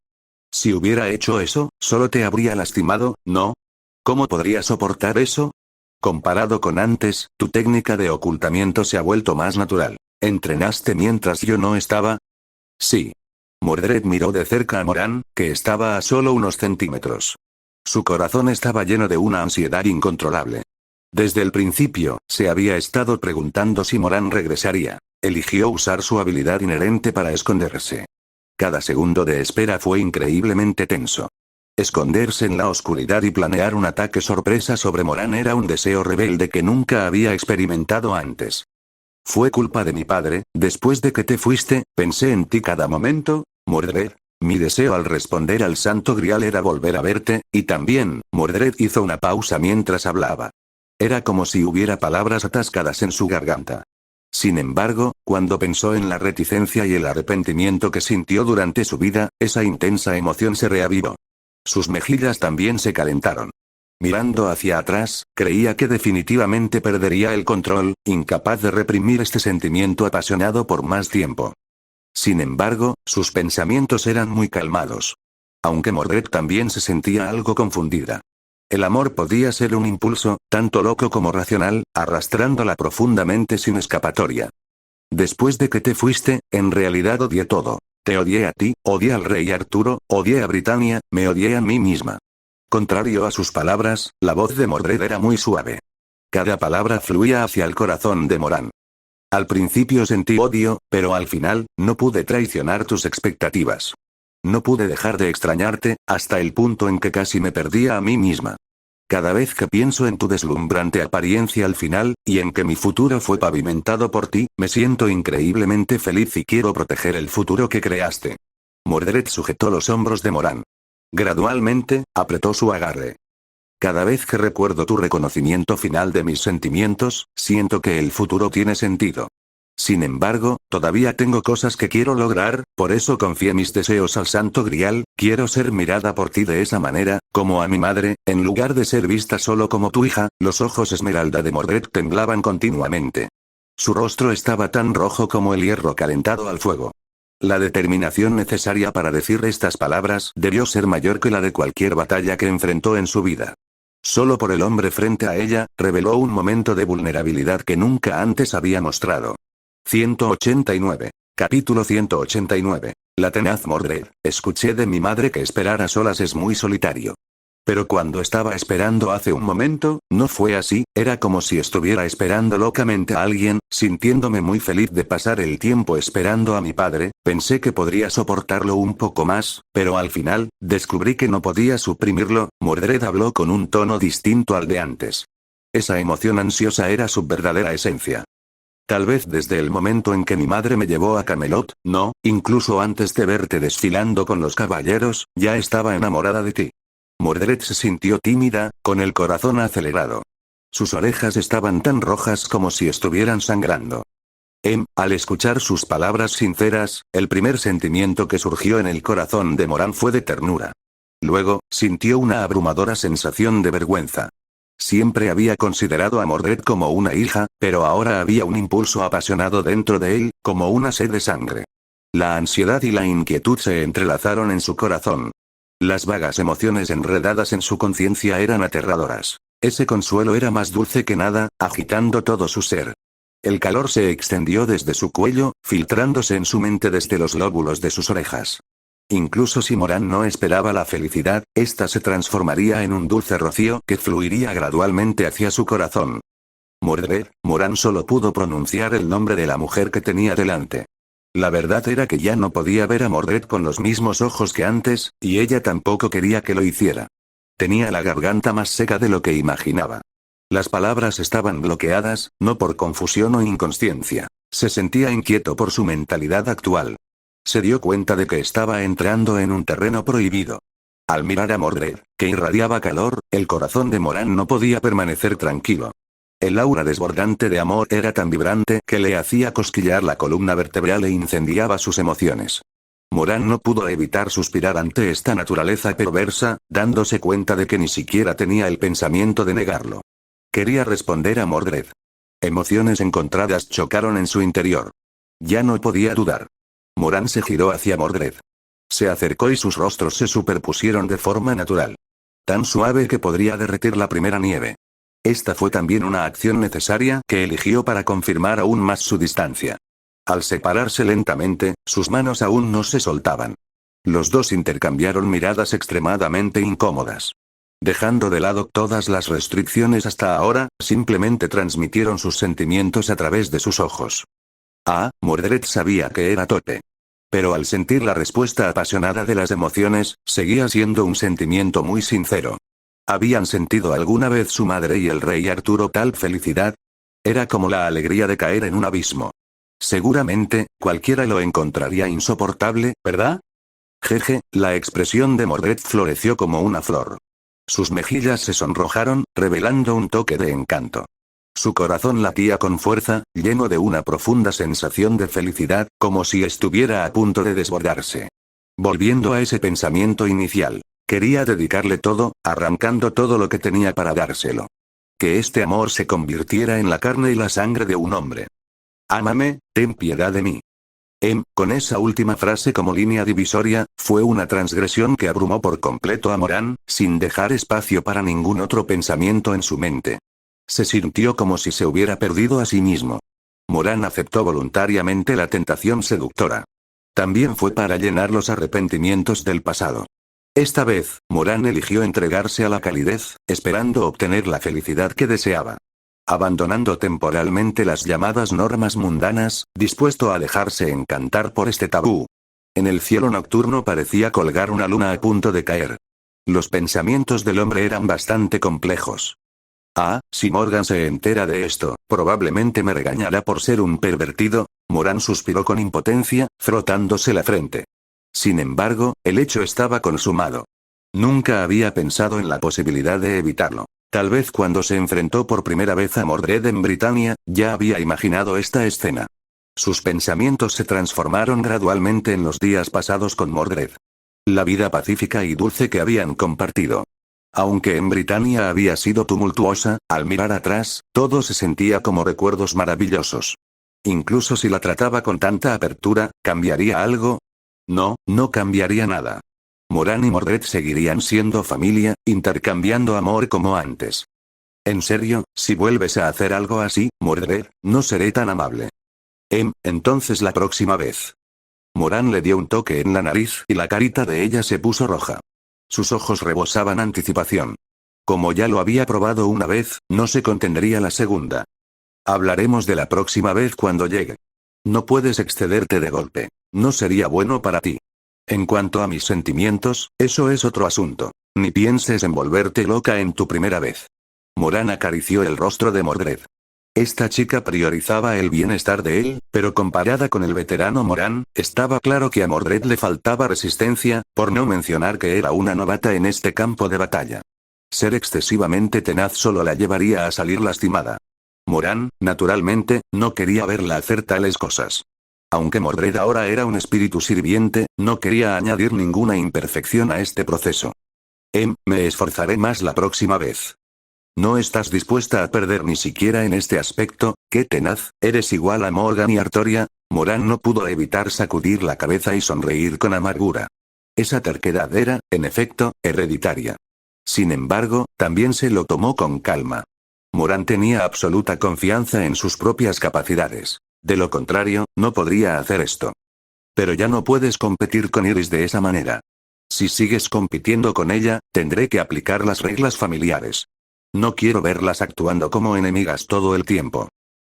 Si hubiera hecho eso, solo te habría lastimado, ¿no? ¿Cómo podría soportar eso? Comparado con antes, tu técnica de ocultamiento se ha vuelto más natural. ¿Entrenaste mientras yo no estaba? Sí. Mordred miró de cerca a Moran, que estaba a solo unos centímetros. Su corazón estaba lleno de una ansiedad incontrolable. Desde el principio, se había estado preguntando si Moran regresaría. Eligió usar su habilidad inherente para esconderse. Cada segundo de espera fue increíblemente tenso. Esconderse en la oscuridad y planear un ataque sorpresa sobre Moran era un deseo rebelde que nunca había experimentado antes. Fue culpa de mi padre, después de que te fuiste, pensé en ti cada momento, Mordred. Mi deseo al responder al Santo Grial era volver a verte, y también, Mordred hizo una pausa mientras hablaba. Era como si hubiera palabras atascadas en su garganta. Sin embargo, cuando pensó en la reticencia y el arrepentimiento que sintió durante su vida, esa intensa emoción se reavivó. Sus mejillas también se calentaron. Mirando hacia atrás, creía que definitivamente perdería el control, incapaz de reprimir este sentimiento apasionado por más tiempo. Sin embargo, sus pensamientos eran muy calmados. Aunque Mordred también se sentía algo confundida. El amor podía ser un impulso, tanto loco como racional, arrastrándola profundamente sin escapatoria. Después de que te fuiste, en realidad odié todo. Te odié a ti, odié al rey Arturo, odié a Britannia, me odié a mí misma. Contrario a sus palabras, la voz de Mordred era muy suave. Cada palabra fluía hacia el corazón de Moran. Al principio sentí odio, pero al final, no pude traicionar tus expectativas. No pude dejar de extrañarte, hasta el punto en que casi me perdía a mí misma. Cada vez que pienso en tu deslumbrante apariencia al final, y en que mi futuro fue pavimentado por ti, me siento increíblemente feliz y quiero proteger el futuro que creaste. Mordred sujetó los hombros de Moran. Gradualmente, apretó su agarre. Cada vez que recuerdo tu reconocimiento final de mis sentimientos, siento que el futuro tiene sentido. Sin embargo, todavía tengo cosas que quiero lograr, por eso confié mis deseos al Santo Grial, quiero ser mirada por ti de esa manera, como a mi madre, en lugar de ser vista solo como tu hija. Los ojos esmeralda de Mordred temblaban continuamente. Su rostro estaba tan rojo como el hierro calentado al fuego. La determinación necesaria para decir estas palabras debió ser mayor que la de cualquier batalla que enfrentó en su vida. Solo por el hombre frente a ella, reveló un momento de vulnerabilidad que nunca antes había mostrado. 189. Capítulo 189. La tenaz Mordred. Escuché de mi madre que esperar a solas es muy solitario. Pero cuando estaba esperando hace un momento, no fue así, era como si estuviera esperando locamente a alguien, sintiéndome muy feliz de pasar el tiempo esperando a mi padre. Pensé que podría soportarlo un poco más, pero al final, descubrí que no podía suprimirlo. Mordred habló con un tono distinto al de antes. Esa emoción ansiosa era su verdadera esencia. Tal vez desde el momento en que mi madre me llevó a Camelot, no, incluso antes de verte desfilando con los caballeros, ya estaba enamorada de ti. Mordred se sintió tímida, con el corazón acelerado. Sus orejas estaban tan rojas como si estuvieran sangrando. Al escuchar sus palabras sinceras, el primer sentimiento que surgió en el corazón de Moran fue de ternura. Luego, sintió una abrumadora sensación de vergüenza. Siempre había considerado a Mordred como una hija, pero ahora había un impulso apasionado dentro de él, como una sed de sangre. La ansiedad y la inquietud se entrelazaron en su corazón. Las vagas emociones enredadas en su conciencia eran aterradoras. Ese consuelo era más dulce que nada, agitando todo su ser. El calor se extendió desde su cuello, filtrándose en su mente desde los lóbulos de sus orejas. Incluso si Moran no esperaba la felicidad, ésta se transformaría en un dulce rocío que fluiría gradualmente hacia su corazón. Mordred. Moran solo pudo pronunciar el nombre de la mujer que tenía delante. La verdad era que ya no podía ver a Mordred con los mismos ojos que antes, y ella tampoco quería que lo hiciera. Tenía la garganta más seca de lo que imaginaba. Las palabras estaban bloqueadas, no por confusión o inconsciencia. Se sentía inquieto por su mentalidad actual. Se dio cuenta de que estaba entrando en un terreno prohibido. Al mirar a Mordred, que irradiaba calor, el corazón de Moran no podía permanecer tranquilo. El aura desbordante de amor era tan vibrante que le hacía cosquillar la columna vertebral e incendiaba sus emociones. Moran no pudo evitar suspirar ante esta naturaleza perversa, dándose cuenta de que ni siquiera tenía el pensamiento de negarlo. Quería responder a Mordred. Emociones encontradas chocaron en su interior. Ya no podía dudar. Moran se giró hacia Mordred. Se acercó y sus rostros se superpusieron de forma natural. Tan suave que podría derretir la primera nieve. Esta fue también una acción necesaria que eligió para confirmar aún más su distancia. Al separarse lentamente, sus manos aún no se soltaban. Los dos intercambiaron miradas extremadamente incómodas. Dejando de lado todas las restricciones hasta ahora, simplemente transmitieron sus sentimientos a través de sus ojos. Mordred sabía que era torpe. Pero al sentir la respuesta apasionada de las emociones, seguía siendo un sentimiento muy sincero. ¿Habían sentido alguna vez su madre y el rey Arturo tal felicidad? Era como la alegría de caer en un abismo. Seguramente, cualquiera lo encontraría insoportable, ¿verdad? Jeje, la expresión de Mordred floreció como una flor. Sus mejillas se sonrojaron, revelando un toque de encanto. Su corazón latía con fuerza, lleno de una profunda sensación de felicidad, como si estuviera a punto de desbordarse. Volviendo a ese pensamiento inicial, quería dedicarle todo, arrancando todo lo que tenía para dárselo. Que este amor se convirtiera en la carne y la sangre de un hombre. Ámame, ten piedad de mí. Con esa última frase como línea divisoria, fue una transgresión que abrumó por completo a Morán, sin dejar espacio para ningún otro pensamiento en su mente. Se sintió como si se hubiera perdido a sí mismo. Morán aceptó voluntariamente la tentación seductora. También fue para llenar los arrepentimientos del pasado. Esta vez, Morán eligió entregarse a la calidez, esperando obtener la felicidad que deseaba. Abandonando temporalmente las llamadas normas mundanas, dispuesto a dejarse encantar por este tabú. En el cielo nocturno parecía colgar una luna a punto de caer. Los pensamientos del hombre eran bastante complejos. Si Morgan se entera de esto, probablemente me regañará por ser un pervertido. Morán suspiró con impotencia, frotándose la frente. Sin embargo, el hecho estaba consumado. Nunca había pensado en la posibilidad de evitarlo. Tal vez cuando se enfrentó por primera vez a Mordred en Britania, ya había imaginado esta escena. Sus pensamientos se transformaron gradualmente en los días pasados con Mordred. La vida pacífica y dulce que habían compartido. Aunque en Britania había sido tumultuosa, al mirar atrás, todo se sentía como recuerdos maravillosos. Incluso si la trataba con tanta apertura, ¿cambiaría algo? No, no cambiaría nada. Morán y Mordred seguirían siendo familia, intercambiando amor como antes. En serio, si vuelves a hacer algo así, Mordred, no seré tan amable. Entonces la próxima vez. Morán le dio un toque en la nariz y la carita de ella se puso roja. Sus ojos rebosaban anticipación. Como ya lo había probado una vez, no se contendría la segunda. Hablaremos de la próxima vez cuando llegue. No puedes excederte de golpe. No sería bueno para ti. En cuanto a mis sentimientos, eso es otro asunto. Ni pienses en volverte loca en tu primera vez. Morán acarició el rostro de Mordred. Esta chica priorizaba el bienestar de él, pero comparada con el veterano Morán, estaba claro que a Mordred le faltaba resistencia, por no mencionar que era una novata en este campo de batalla. Ser excesivamente tenaz solo la llevaría a salir lastimada. Morán, naturalmente, no quería verla hacer tales cosas. Aunque Mordred ahora era un espíritu sirviente, no quería añadir ninguna imperfección a este proceso. Me esforzaré más la próxima vez. ¿No estás dispuesta a perder ni siquiera en este aspecto? ¡Qué tenaz! ¿Eres igual a Morgan y Artoria? Morán no pudo evitar sacudir la cabeza y sonreír con amargura. Esa terquedad era, en efecto, hereditaria. Sin embargo, también se lo tomó con calma. Morán tenía absoluta confianza en sus propias capacidades. De lo contrario, no podría hacer esto. Pero ya no puedes competir con Iris de esa manera. Si sigues compitiendo con ella, tendré que aplicar las reglas familiares. No quiero verlas actuando como enemigas todo el tiempo.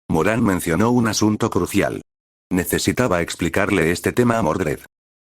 Morán mencionó un asunto crucial. Necesitaba explicarle este tema a Mordred.